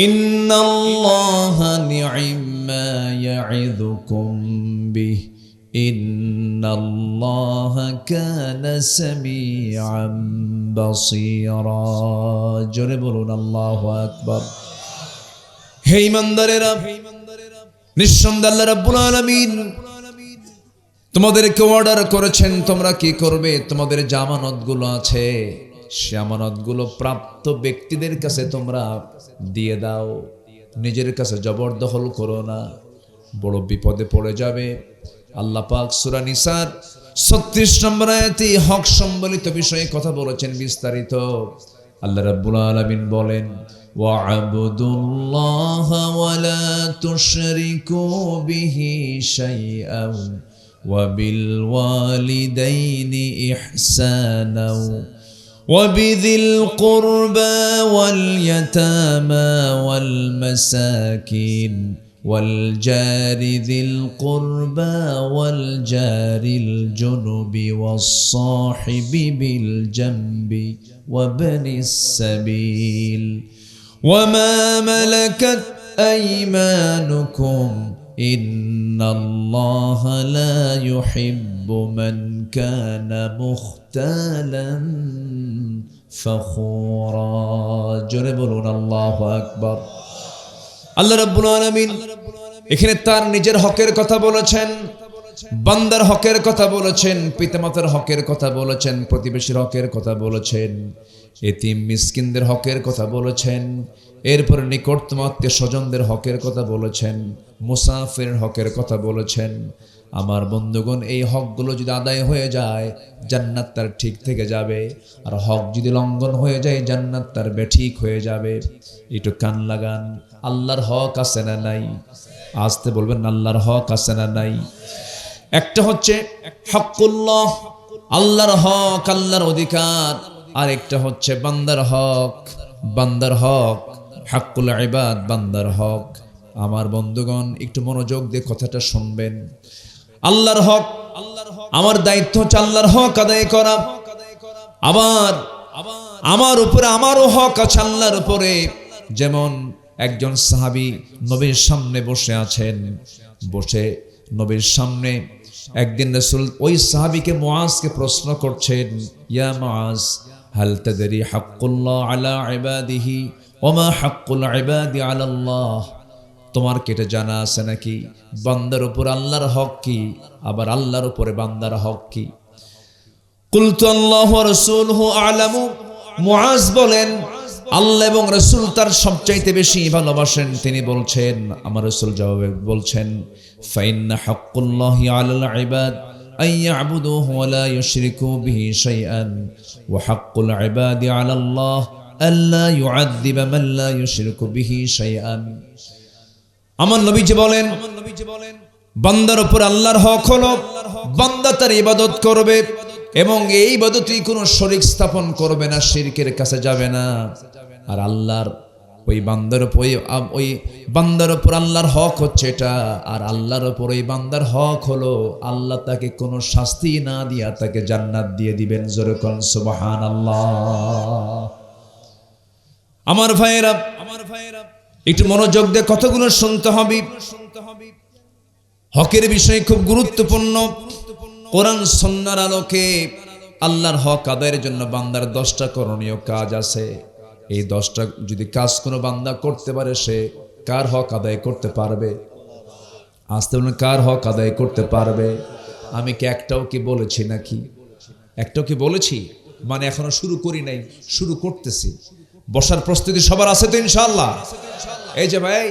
A: ইন্নাল্লাহা নি'মা ইয়া'iযুকুম বিহি ইন্নাল্লাহা কানা সামিআন বাসীরা। জোরে বলুন আল্লাহু আকবার। হে ঈমানদারেরা, নিঃসন্দেহে আল্লাহ রাব্বুল আলামিন তোমাদেরকে অর্ডার করেছেন তোমরা কি করবে। তোমাদের যে আমানতগুলো আছে সে আমানতগুলো প্রাপ্ত ব্যক্তিদের কাছে তোমরা দিয়ে দাও, নিজের কাছে জবরদখল করো না, বড় বিপদে পড়ে যাবে। আল্লাহ পাক সূরা নিসার 36 নম্বর আয়াতে হক সম্বলিত বিষয়ে কথা বলেছেন বিস্তারিত। আল্লাহ রাব্বুল আলামিন বলেন, ওয়া'বুদুল্লাহা ওয়া লা তুশরিকু বিহি শাইআন ওয়া বিল ওয়ালিদাইনি ইহসানা ওয়া বিযিল কুরবা ওয়াল ইয়াতামা ওয়াল মাসাকিন والجار ذي القربى والجار الجنب والصاحب بالجنب وابن السبيل وما ملكت أيمانكم إن الله لا يحب من كان مختالا فخورا. جربون الله أكبر. আল্লাহ রাব্বুল আলামিন এখানে তার নিজের হকের কথা বলেছেন, বান্দার হকের কথা বলেছেন, পিতামাতার হকের কথা বলেছেন, প্রতিবেশীর হকের কথা বলেছেন, এতিম মিসকিনদের হকের কথা বলেছেন, এরপর নিকটতম আত্মীয় স্বজনদের হকের কথা বলেছেন, মুসাফিরের হকের কথা বলেছেন। আমার বন্ধুগণ, এই হকগুলো যদি আদায় হয়ে যায় জান্নাত তার ঠিক থেকে যাবে, আর হক যদি লঙ্ঘন হয়ে যায় জান্নাত তার বেঠিক হয়ে যাবে। একটু কান লাগান, আল্লাহর হক আছে না নাই? আসতে বলবেন, আল্লাহর হক আছে না নাই? একটা হচ্ছে হকুল্লাহ, আল্লাহর হক, আল্লাহর অধিকার, আর একটা হচ্ছে বান্দার হক, বান্দার হক, হাক্কুল ইবাদ, বান্দার হক। আমার বন্ধুগণ একটু মনোযোগ দিয়ে কথাটা শুনবেন। আল্লাহর হক, আমার দায়িত্ব হচ্ছে আল্লাহর হক আদায় করা। আবার আমার উপরে আমারও হক আছে আল্লাহর উপরে। যেমন একজন সাহাবী নবীর সামনে বসে আছেন, বসে নবীর সামনে একদিন রাসূল ওই সাহাবীকে মুআজকে প্রশ্ন করছেন, ইয়া মুআজ হাল তাদরি হাক্কুল্লাহ আলা ইবাদিহি ওয়া মা হাক্কুল ইবাদি আলা আল্লাহ? তোমার কি এটা জানা আছে নাকি বান্দার উপর আল্লাহর হক কি, আবার আল্লাহর উপরে বান্দার হক কি? কুলতু আল্লাহু ওয়া রাসূলুহু আ'লামু। মুআজ বলেন, আল্লাহ এবং রাসূল তার সবচাইতে বেশি ভালোবাসেন। তিনি বলছেন, আমার রাসূল জবাবে বলছেন, ফাইন্না হাক্কুল্লাহি আলাল ইবাদ আইয়াবুদুহু ওয়া লা ইউশরিকু বিহি শাইআন ওয়া হাক্কুল ইবাদি আলাল্লাহ আল্লা ইউআযযিবা মান লা ইউশরিকু বিহি শাইআন। আমার নবীজি বলেন, বান্দার উপর আল্লাহর হক হলো বান্দা তার ইবাদত করবে এবং এই ইবাদতে কোনো শরীক স্থাপন করবে না, শিরকের কাছে যাবে না। আর আল্লাহর ওই বান্দার উপর আল্লাহর হক হচ্ছে এটা, আর আল্লাহর উপর ওই বান্দার হক হলো আল্লাহ তাকে কোনো শাস্তি না দিয়া তাকে জান্নাত দিয়ে দিবেন। জোরে কোন সুবহানাল্লাহ। আমার ভাইয়েরা একটু মনোযোগ দিয়ে কথাগুলো শুনতে হবে। হকের বিষয় খুব গুরুত্বপূর্ণ। কোরআন সুন্নাহর আলোকে আল্লাহর হক আদায়ের জন্য বান্দার 10টা করণীয় কাজ আছে। এই 10টা যদি কাজ কোনো বান্দা করতে পারে, সে কার হক আদায় করতে পারবে? আসতে বলুন, কার হক আদায় করতে পারবে? আমি কি একটাও কি বলেছি নাকি? একটাও কি বলেছি? মানে এখনো শুরু করি নাই, শুরু করতেছি। বসার প্রস্তুতি সবার আছে তো ইনশাআল্লাহ? এই যে ভাই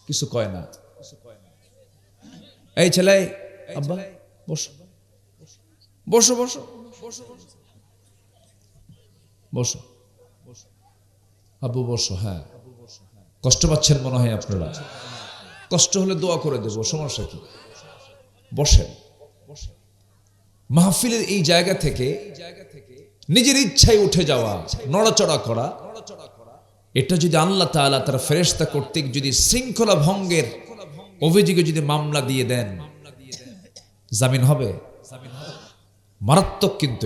A: কিছু কয় না, এই ছেলে আব্বা বসো বসো বসো বসো আব্বু বসো। হ্যাঁ, কষ্ট পাচ্ছেন মনে হয় আপনারা। কষ্ট হলে দোয়া করে দেবো, সমস্যা কি? বসেন। মাহফিলের এই জায়গা থেকে নিজের ইচ্ছায় উঠে যাওয়া, নড়াচড়া করা, এটা যদি আল্লাহ তাআলা তার ফেরেশতা কর্তৃক যদি শৃঙ্খলা ভঙ্গের অভিযোগে যদি মামলা দিয়ে দেন, জামিন হবে? মারাত্মক। কিন্তু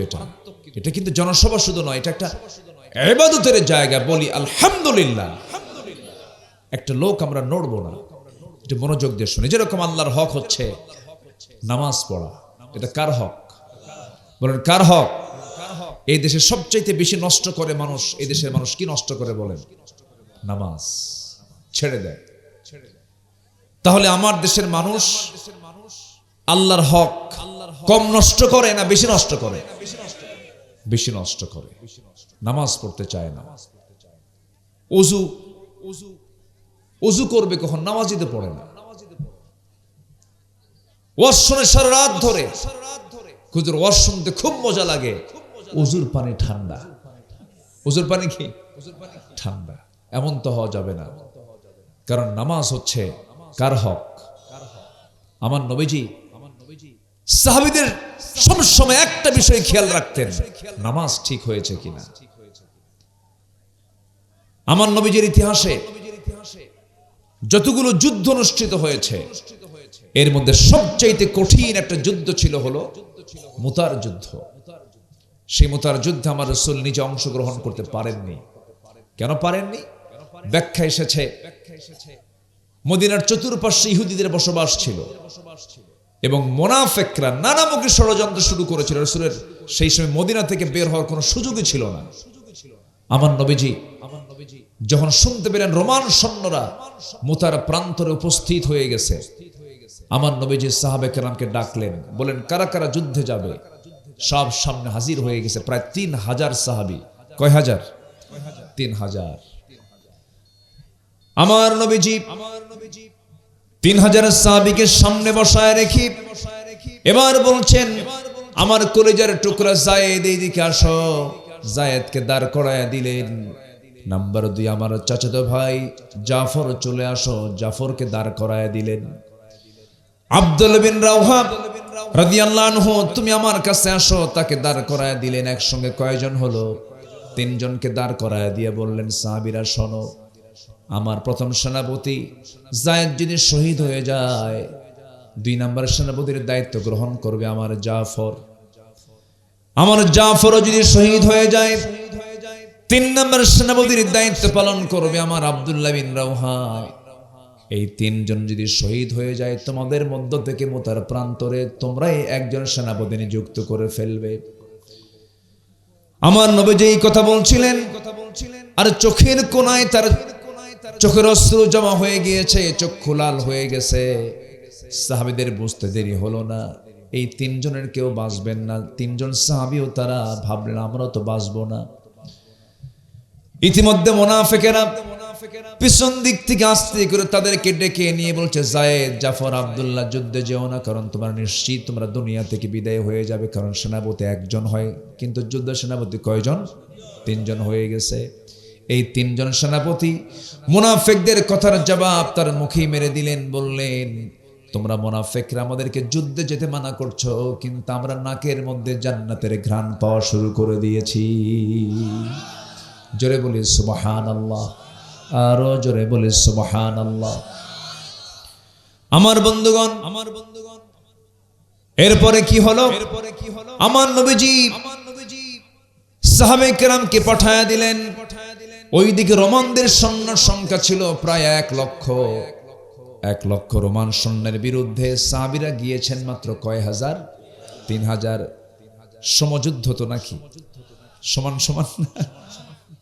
A: এটা কিন্তু জনসভা শুধু নয়, এটা একটা ইবাদতের জায়গা। বলি আলহামদুলিল্লাহ। একটা লোক আমরা নড়বো না। এটা মনোযোগ দিয়ে শুনে। যেরকম আল্লাহর হক হচ্ছে নামাজ পড়া, এটা কার হক? বলেন কার হক? এই দেশে সবচাইতে বেশি নষ্ট করে মানুষ, এই দেশের মানুষ কি নষ্ট করে বলেন? নামাজ ছেড়ে দেয়। তাহলে আমার দেশের মানুষ আল্লাহর হক কম নষ্ট করে না বেশি নষ্ট করে? বেশি নষ্ট করে। নামাজ পড়তে চায় না। ওযু করবে কখন? নামাজিতে পড়ে না। ওয়াজ শুনে সারা রাত ধরে, হুজুর ওয়াজ শুনতে খুব মজা লাগে, ওযুর পানি ঠান্ডা। ওযুর পানি কি ঠান্ডা? এমন তো হওয়া যাবে না। কারণ নামাজ হচ্ছে কার হক? আমার নবীজি সাহাবীদের সব সময় একটা বিষয় খেয়াল রাখতেন, নামাজ ঠিক হয়েছে কিনা। আমার নবীজির ইতিহাসে যতগুলো যুদ্ধ অনুষ্ঠিত হয়েছে, এর মধ্যে সবচাইতে কঠিন একটা যুদ্ধ ছিল হলো মুতার যুদ্ধ। সেই মুতার যুদ্ধে আমার রাসূল নিজে অংশগ্রহণ করতে পারেননি। কেন পারেননি? ব্যাখ্যা এসেছে, মদিনার চতুর্পাশে ইহুদিদের বসবাস ছিল এবং মুনাফিকরা নানামুখী ষড়যন্ত্র শুরু করেছিল। রাসূলের সেই সময় মদিনা থেকে বের হওয়ার কোনো সুযোগই ছিল না। আমার নবীজি যখন শুনতে পেলেন রোমান সৈন্যরা মুতার প্রান্তরে উপস্থিত হয়ে গেছে, আমার নবীজি সাহাবে কেরামকে ডাকলেন, বলেন কারা কারা যুদ্ধে যাবে? সব সামনে হাজির হয়ে গেছে প্রায় 3000 সাহাবী। কয় হাজার? 3000। আমার নবীজি 3000 সাহাবীকে সামনে বসায় রেখে এবার বলছেন, আমার কলিজার টুকরা যায়েদ এইদিকে আসো। যায়েদকে দাঁড় করায় দিলেন। নাম্বার 2 আমার চাচাতো ভাই জাফর চলে আসো। জাফরকে দাঁড় করায় দিলেন। আব্দুল্লাহ বিন রাওহা রাদিয়াল্লাহু আনহু, তুমি আমার কাছে আসো। তাকে দাঁড় করায় দিলেন। একসঙ্গে কয়জন হলো? 3 জনকে দাঁড় করায় দিয়ে বললেন, সাহাবীরা শোনো, আমার প্রথম সেনাপতি যায়েদ যদি শহীদ হয়ে যায়, 2 নম্বর সেনাপতির দায়িত্ব গ্রহণ করবে আমার জাফর। আমার জাফরও যদি শহীদ হয়ে যায়, 3 নম্বর সেনাপতির দায়িত্ব পালন করবে আমার আব্দুল্লাহ বিন রাওহা। এই 3 জন যদি শহীদ হয়ে যায়, তোমাদের মধ্য থেকে মুতার প্রান্তরে তোমরাই একজন সেনাপতি নিযুক্ত করে ফেলবে। আমার নবীজি এই কথা বলছিলেন, আর চোখের কোণায় তার চোখের অশ্রু জমা হয়ে গিয়েছে, চক্ষু লাল হয়ে গেছে। সাহাবীদের বুঝতে দেরি হলো না, এই 3 জনের কেউ বাঁচবেন না। 3 জন সাহাবীও তারা ভাবলেন, আমরা তো বাঁচবো না। ইতিমধ্যে মুনাফিকেরা পিছন দিক থেকে আস্তে করে তাদেরকে ডেকে নিয়ে বলছে, যায়েদ, জাফর, আব্দুল্লাহ, যুদ্ধে যেও না, কারণ তোমরা নিশ্চিত তোমরা দুনিয়া থেকে বিদায় হয়ে যাবে। কারণ সেনাপতি একজন হয়, কিন্তু যুদ্ধ সেনাপতি কয়জন? 3 জন হয়ে গেছে। এই 3 জন সেনাপতি মুনাফিকদের কথার জবাব তার মুখে মেরে দিলেন, বললেন, তোমরা মুনাফিকরা আমাদেরকে যুদ্ধে যেতে মানা করছো, কিন্তু আমরা নাকের মধ্যে জান্নাতের ঘ্রাণ পাওয়া শুরু করে দিয়েছি। জোরে বলি সুবহানাল্লাহ, আরো জোরে বলি সুবহানাল্লাহ। আমার বন্ধুগণ, এরপরে কি হলো? আমার নবীজি সাহাবায়ে কেরামকে পাঠায়া দিলেন। ওইদিকে রোমানদের সৈন্য সংখ্যা ছিল প্রায় 1 লক্ষ। 1 লক্ষ রোমান সৈন্যের বিরুদ্ধে সাহাবীরা গিয়েছেন মাত্র কয় হাজার? 3000। সমযুদ্ধ তো নাকি? সমান সমান।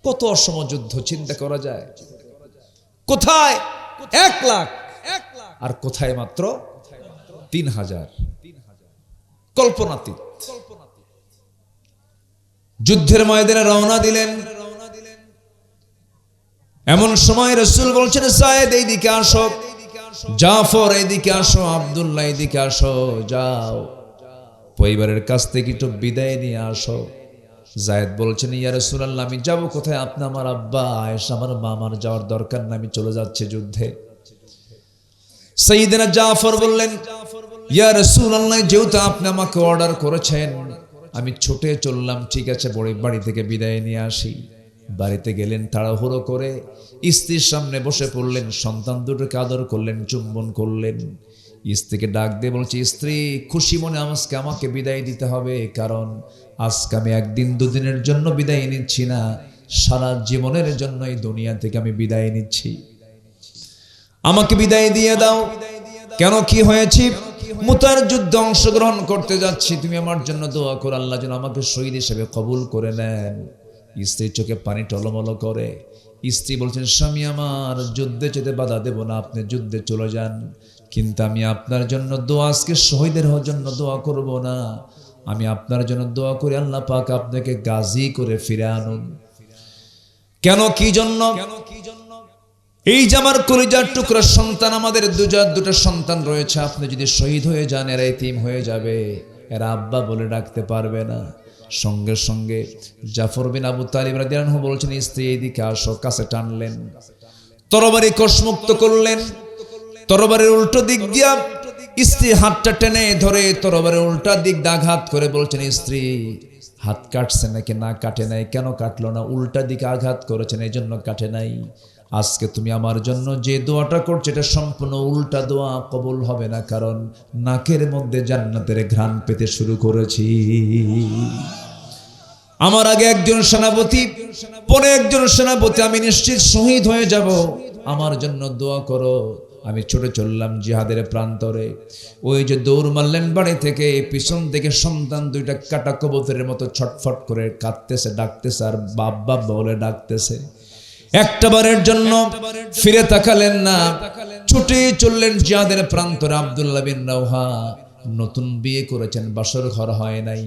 A: কত সমযুদ্ধ চিন্তা করা যায়। কোথায় 1 লাখ আর কোথায় মাত্র 3000। কল্পনাতীত। যুদ্ধের ময়দানে রওনা দিলেন। এমন সময় রাসূল বলছেন, যায়েদ এইদিকে আসো, জাফর এইদিকে আসো, আব্দুল্লাহ এইদিকে আসো, যাও পরিবারের কাছ থেকে একটু বিদায় নিয়ে আসো। যায়েদ বলছেন, ইয়া রাসূলুল্লাহ, আমি যাব কোথায়? আপনি আমার আব্বা, আয়েশা আমার মা, আমার যাওয়ার দরকার না, আমি চলে যাচ্ছি যুদ্ধে। সাইয়েদনা জাফর বললেন, ইয়া রাসূলুল্লাহ, যেহেতু আপনি আমাকে অর্ডার করেছেন, আমি ছুটে চললাম, ঠিক আছে বাড়ি থেকে বিদায় নিয়ে আসি। বাড়িতে গেলেন, তাড়াহুড়ো করে স্ত্রীর সামনে বসে পড়লেন, সন্তান দুটোকে আদর করলেন, চুম্বন করলেন। স্ত্রীকে ডাক দিয়ে বলছে, স্ত্রী, খুশি মনে আজকে আমাকে বিদায় দিতে হবে, কারণ আজকে আমি 1 দিন 2 দিনের জন্য বিদায় নিচ্ছি না, সারা জীবনের জন্য এই দুনিয়া থেকে আমি বিদায় নিচ্ছি। আমাকে বিদায় দিয়ে দাও। কেন, কি হয়েছে? মুতার যুদ্ধে অংশগ্রহণ করতে যাচ্ছি, তুমি আমার জন্য দোয়া করো, আল্লাহ যেন আমাকে শহীদ হিসেবে কবুল করে নেন। স্ত্রীর চোখে পানি টলমল করে। স্ত্রী বলছেন, স্বামী আমার, যুদ্ধে যেতে বাধা দেব না, আপনি যুদ্ধে চলে যান, কিন্তু আমি আপনার জন্য দোয়া, আজকে শহীদের জন্য দোয়া করব না, আমি আপনার জন্য দোয়া করি আল্লাহ পাক আপনাকে গাজী করে ফিরে আনুন। কেন, কি জন্য? এই যে আমার কলিজার টুকরা সন্তান, আমাদের দুটা সন্তান রয়েছে, আপনি যদি শহীদ হয়ে যান, এরা এতিম হয়ে যাবে, এরা আব্বা বলে ডাকতে পারবে না। সঙ্গে সঙ্গে জাফর বিন আবু তালিব রাদিয়াল্লাহু আনহু বলছেন, স্ত্রী এইদিকে আসো, কাছে টানলেন, তরবারি কসমুক্ত করলেন, তরবারির উল্টো দিক দিয়া স্ত্রী হাতটা টেনে ধরে তরবারির উল্টা দিক আঘাত করে বলছেন, স্ত্রী, হাত কাটছে নাকি? না, কাটে নাই। কেন কাটলো না? উল্টা দিকে আঘাত করেছেন, এই জন্য কাটে নাই। আজকে তুমি আমার জন্য যে দোয়াটা করছো, এটা সম্পূর্ণ উল্টা দোয়া, কবুল হবে না, কারণ নাকের মধ্যে জান্নাতের ঘ্রাণ পেতে শুরু করেছি। আমার আগে একজন সেনাপতি, পরে একজন সেনাপতি, আমি নিশ্চিত শহীদ হয়ে যাব, আমার জন্য দোয়া করো। আমি ছুটে চললাম জিহাদের প্রান্তরে। ওই যে দৌড় মারলেন বাড়ি থেকে, পিছন থেকে সন্তান দুইটা কাটা কবুতরের মতো ছটফট করে কাঁদতেছে, ডাকতেছে, আর বাবা বলে ডাকতেছে। একটা বারের জন্য ফিরে তাকালেন না, ছুটে চললেন জিহাদের প্রান্তরে। আব্দুল্লাহ বিন রাওহা নতুন বিয়ে করেছেন, বাসর ঘর হয় নাই,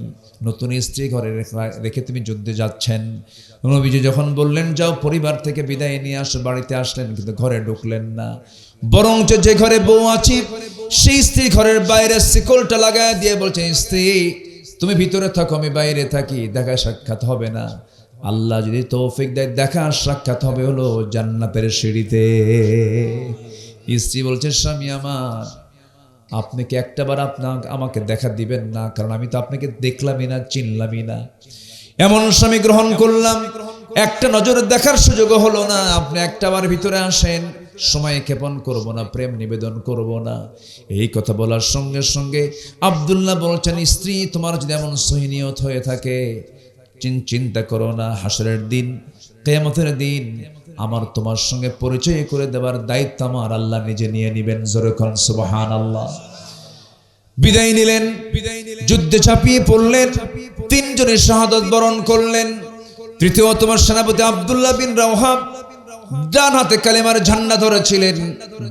A: নতুন স্ত্রী ঘরে রেখে তুমি যুদ্ধে যাচ্ছেন। নবীজি যখন বললেন যাও পরিবার থেকে বিদায় নিয়ে আসো, বাড়িতে আসলেন, কিন্তু ঘরে ঢুকলেন না, বরং যে ঘরে বউ আছে সেই স্ত্রী ঘরের বাইরে শিকলটা লাগায় দিয়ে বলছেন, স্ত্রী তুমি ভিতরে থাকো, আমি বাইরে থাকি, দেখা সাক্ষাৎ হবে না। আল্লাহ যদি তৌফিক দেয়, দেখা সাক্ষাৎ হবে হলো জান্নাতের সিঁড়িতে। স্ত্রী বলছে, স্বামী আমার, আপনি কি একটাবার আমাকে দেখা দিবেন না? কারণ আমি তো আপনাকে দেখলামই না, চিনলামই না। এমন স্বামী গ্রহণ করলাম, একটা নজর দেখার সুযোগ হলো না। আপনি একটাবার ভিতরে আসেন, সময় ক্ষেপণ করব না, প্রেম নিবেদন করব না। এই কথা বলার সঙ্গে সঙ্গে আব্দুল্লাহ বলছেন, স্ত্রী তোমার যদি এমন সহিনিয়ত হয়ে থাকে, চিন্তা করো না, হাসরের দিন, কিয়ামতের দিন আমার তোমার সঙ্গে পরিচয় করে দেওয়ার দায়িত্ব আমার আল্লাহ নিজে নিয়ে নিবেন। জোরে কোন সুবহানাল্লাহ। বিদায় নিলেন, যুদ্ধে ঝাঁপিয়ে পড়লেন, 3 জনে শাহাদাত বরণ করলেন। তৃতীয় তোমার সেনাপতি আব্দুল্লাহ বিন রাওহা ডান হাতে কালেমার ঝান্ডা ধরেছিলেন,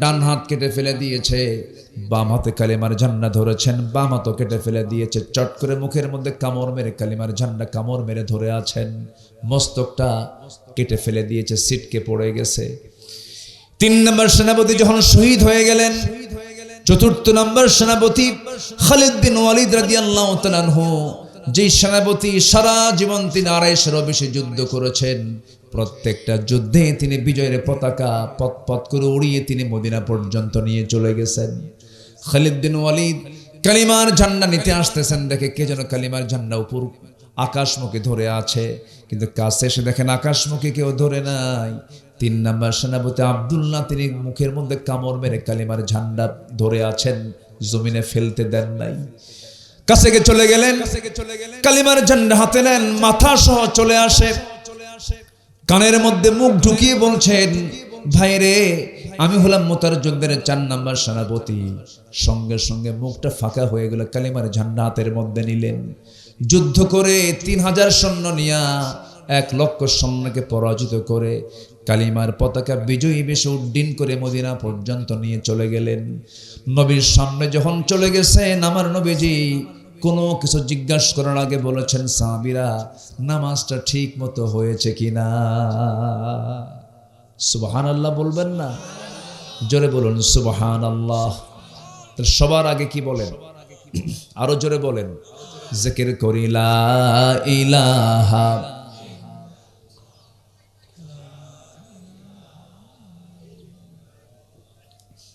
A: ডান হাত কেটে ফেলে দিয়েছে, বাম হাতে কালিমার ঝান্ডা ধরেছেন, বাম হাতও কেটে ফেলে দিয়েছে। চট করে মুখের মধ্যে কামড় মেরে কালিমার ঝান্ডা কামড় মেরে ধরে আছেন। মস্তকটা কেটে ফেলে দিয়েছে, সিটকে পড়ে গেছে। 3 নম্বর সেনাপতি যখন শহীদ হয়ে গেলেন, 4র্থ নম্বর সেনাপতি খালিদ বিন ওয়ালিদ রাদিয়াল্লাহু তাআলা আনহু, যে সেনাপতি সারা জীবন তিনি 250-এরও বেশি যুদ্ধ করেছেন, প্রত্যেকটা যুদ্ধে তিনি বিজয়ের পতাকা পথ পথ করে উড়িয়ে তিনি মদিনা পর্যন্ত নিয়ে চলে গেছেন। খালিদ বিন ওয়ালিদ কালিমার ঝান্ডা নিতে আসতেছেন, দেখে কে যেন কালিমার ঝান্ডা উপর আকাশমুখী ধরে আছে, কিন্তু কাছে এসে দেখেন আকাশমুখী কেউ ধরে নাই। 3 নম্বর সেনাপতি আব্দুল্লাহ, তিনি মুখের মধ্যে কামড় মেরে কালিমার ঝান্ডা ধরে আছেন, জমিনে ফেলতে দেন নাই। কাছে গিয়ে চলে গেলেন, কালিমার ঝান্ডা হাতে নেন, মাথা সহ চলে আসে, কানের মধ্যে মুখ ঢুকিয়ে বলছেন, ভাই রে, আমি হলাম মুতার যুদ্ধের 4 নম্বর সেনাপতি। সঙ্গে সঙ্গে মুখটা ফাঁকা হয়ে গেল, কালিমার ঝান্ডা হাতের মধ্যে নিলেন। যুদ্ধ করে 3000 সৈন্য নিয়া 1 লক্ষ সৈন্যকে পরাজিত করে কালিমার পতাকা বিজয়ী বেশে উড্ডীন করে মদিনা পর্যন্ত নিয়ে চলে গেলেন। নবীর সামনে যখন চলে গেছেন, আমার নবীজি কোনো কিছু জিজ্ঞাসা করার আগে বলেছেন, সাহাবীরা নামাজটা ঠিক মতো হয়েছে কিনা? সুবহানাল্লাহ বলবেন না? জোরে বলুন সুবহানাল্লাহ। তাহলে সবার আগে কি বলেন? আরো জোরে বলেন, জিকির করি লা ইলাহা,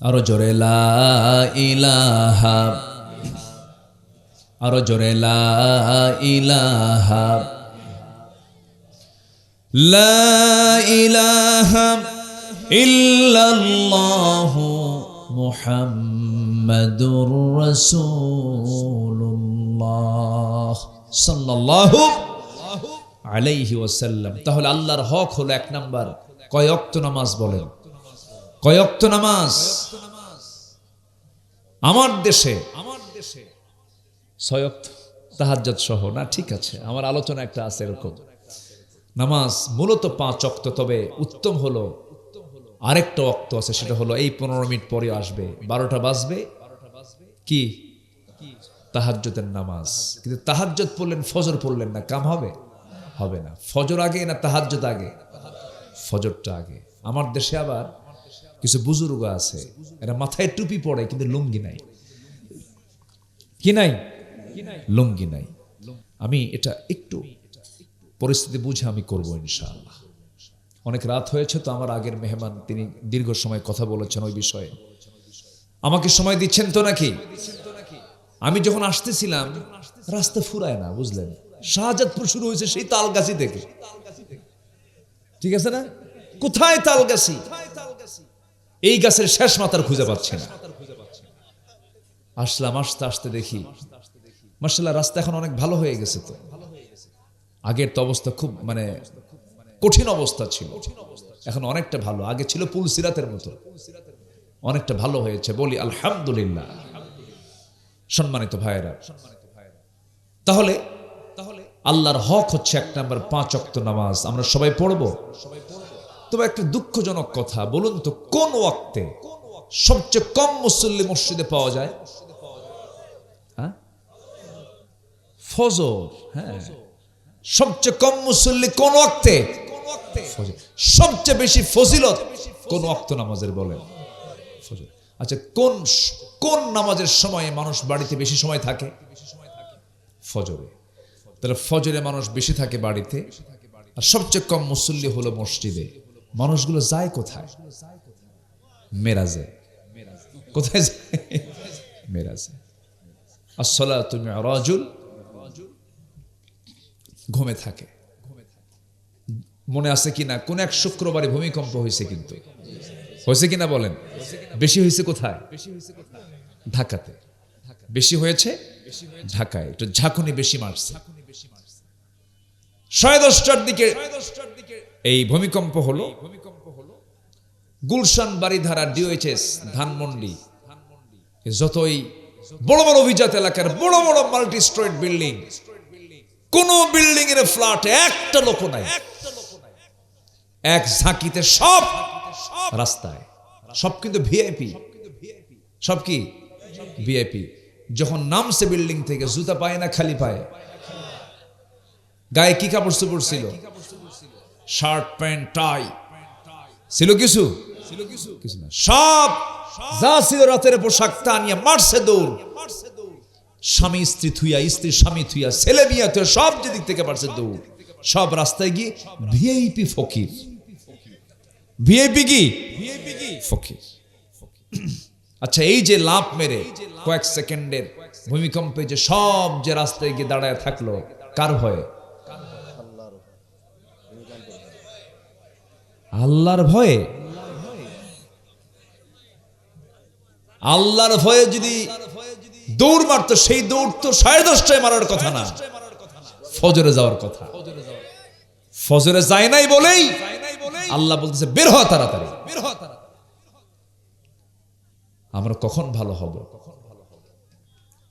A: আরো জোরে লা ইলাহা, আরো জোরে লা ইলাহা, লা ইলাহা ইল্লাল্লাহু মুহাম্মাদুর রাসূলুল্লাহ সাল্লাল্লাহু আলাইহি ওয়াসাল্লাম। তাহলে আল্লাহর হক হলো 1 নাম্বার, কয় ওয়াক্ত নামাজ বলেন? কয় ওয়াক্ত নামাজ? আমার দেশে 6 ওয়াক্ত তাহাজ্জুদ সহ না? ঠিক আছে, আমার আলোচনা একটা আছে এরকম। নামাজ মূলত 5 ওয়াক্ত, তবে উত্তম হলো আরেকটা ওয়াক্ত আছে, সেটা হলো এই 15 মিনিট পরে আসবে, 12টা বাজবে, কি তাহাজ্জুদের নামাজ। কিন্তু তাহাজ্জুদ পড়লেন, ফজর পড়লেন না, কাম হবে? হবে না। ফজর আগে না তাহাজ্জুদ আগে? ফজরটা আগে। আমার দেশে আবার কিছু বুজুর্গ আছে, এরা মাথায় টুপি পড়ে কিন্তু লুঙ্গি নাই। কি নাই? লুঙ্গি নাই। আমি এটা একটু পরিস্থিতি বুঝে আমি করবো ইনশাআল্লাহ। অনেক রাত হয়েছে তো, আমার আগের মেহমান তিনি দীর্ঘ সময় কথা বলেছেন ওই বিষয়ে। আমাকে সময় দিচ্ছেন তো নাকি? আমি যখন আসতেছিলাম রাস্তা ফুরায় না, বুঝলেন? শাহজাদপুর শুরু হয়েছে সেই তালগাছি থেকে, ঠিক আছে না? কোথায় তালগাছি? এই গাছের শেষ মাথার খুঁজে পাচ্ছি না। আসলাম, আসতে আসতে দেখি মাশাআল্লাহ রাস্তা এখন অনেক ভালো হয়ে গেছে। তো আগের তো অবস্থা খুব মানে কঠিন অবস্থা ছিল, এখন অনেকটা ভালো। আগে ছিল পুল সিরাতের মতো, অনেকটা ভালো হয়েছে, বলি আলহামদুলিল্লাহ। সম্মানিত ভাইয়েরা, তাহলে আল্লাহর হক হচ্ছে 1 নাম্বার 5 ওয়াক্ত নামাজ। আমরা সবাই পড়বো। তবে একটা দুঃখজনক কথা, বলুন তো কোন ওয়াক্তে সবচেয়ে কম মুসল্লি মসজিদে পাওয়া যায়? ফজর। হ্যাঁ, সবচেয়ে কম মুসল্লি কোন ওয়াক্তে? সবচেয়ে বেশি ফজিলত কোন ওয়াক্ত নামাজের বলেন? ফজর। আচ্ছা, কোন কোন নামাজের সময়ে মানুষ বাড়িতে বেশি সময় থাকে? ফজরে। তাহলে ফজরে মানুষ বেশি থাকে বাড়িতে, আর সবচেয়ে কম মুসল্লি হলো মসজিদে। মানুষগুলো যায় কোথায়? মেরাজে। কোথায় যায়? মেরাজে। আসসালাতু মিরাজুল, ঘুমে থাকে। মনে আছে কিনা কোন এক শুক্রবারে ভূমিকম্প হয়েছে? কিন্তু হয়েছে কিনা বলেন? বেশি হয়েছে কোথায়? ঢাকাতে। বেশি হয়েছে ঢাকায়, একটু ঝাঁকুনি বেশি মারছে। 10:30টার দিকে এই ভূমিকম্প হলো। গুলশান, বাড়িধারা, ডিওএইচএস, ধানমন্ডি, যতই বড় বড় অভিজাত এলাকার বড় বড় মাল্টি স্টোরেড বিল্ডিং, কোন বিল্ডিং এর ফ্ল্যাটে একটা লোক নাই। এক ঝাঁকিতে সব রাস্তায়, সব কিন্তু ভিআইপি, সব কি ভিআইপি। যখন নামছে বিল্ডিং থেকে জুতা পায় না খালি পায়, গায়ে কি কাপড় চোপড় ছিল? শার্ট প্যান্ট টাই ছিল, কিছু কিছু না, সব যা ছিল রাতের পোশাক তা নিয়ে মারছে দৌড়। স্বামী স্ত্রী থুইয়া, স্ত্রী স্বামী থুইয়া, ছেলে বিয়া থুইয়া সব যেদিক থেকে পারছে দৌড়। সব রাস্তায় গিয়ে ভিআইপি ফকির। ভিআইপি কি? ফকির। আচ্ছা, এই যে লাভ মেরে কয়েক সেকেন্ডের ভূমিকম্পে যে সব যে রাস্তায় গিয়ে দাঁড়ায় থাকলো, কার ভয়ে? আল্লাহর ভয়ে। আল্লাহর ভয়ে যদি দৌড় মারতো, সেই দৌড় তো 10:30টায় মারার কথা না, ফজরে যাওয়ার কথা। ফজরে যায় নাই বলেই আল্লাহ বলতেছে বের হ তাড়াতাড়ি। আমরা কখন ভালো হব?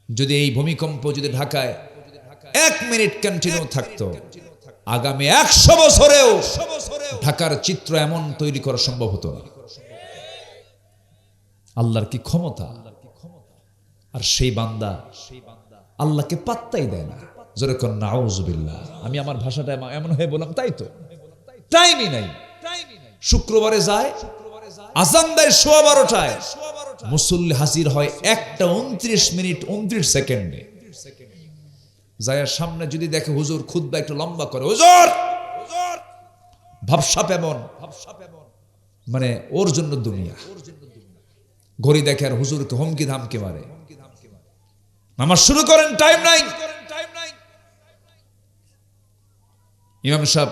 A: যদি এই ভূমিকম্প যদি ঢাকায় 1 মিনিট কন্টিনিউ থাকতো, আগামী 100 বছরেও ঢাকার চিত্র এমন তৈরি করা সম্ভব হতো না। আল্লাহর কি ক্ষমতা! আর সেই বান্দা আল্লাহকে পাত্তাই দেয় না। জোরে কোন নাউজুবিল্লাহ। আমি আমার ভাষাটা এমন হয়ে বললাম, তাই তো টাইমই নাই। শুক্রবারে যায়, আজান দেয় 12:15টায়, মুসল্লি হাজির হয় 1:29 মিনিট 29 সেকেন্ডে। যায় সামনে যদি দেখে হুজুর খুতবা একটু লম্বা করে, হুজুর ভাবসাপ এমন, মানে ওর জন্য দুনিয়া। ঘড়ি দেখে আর হুজুরকে হুমকি ধামকি মারে, নামাজ শুরু করেন, টাইম নাই। ইমাম সাহেব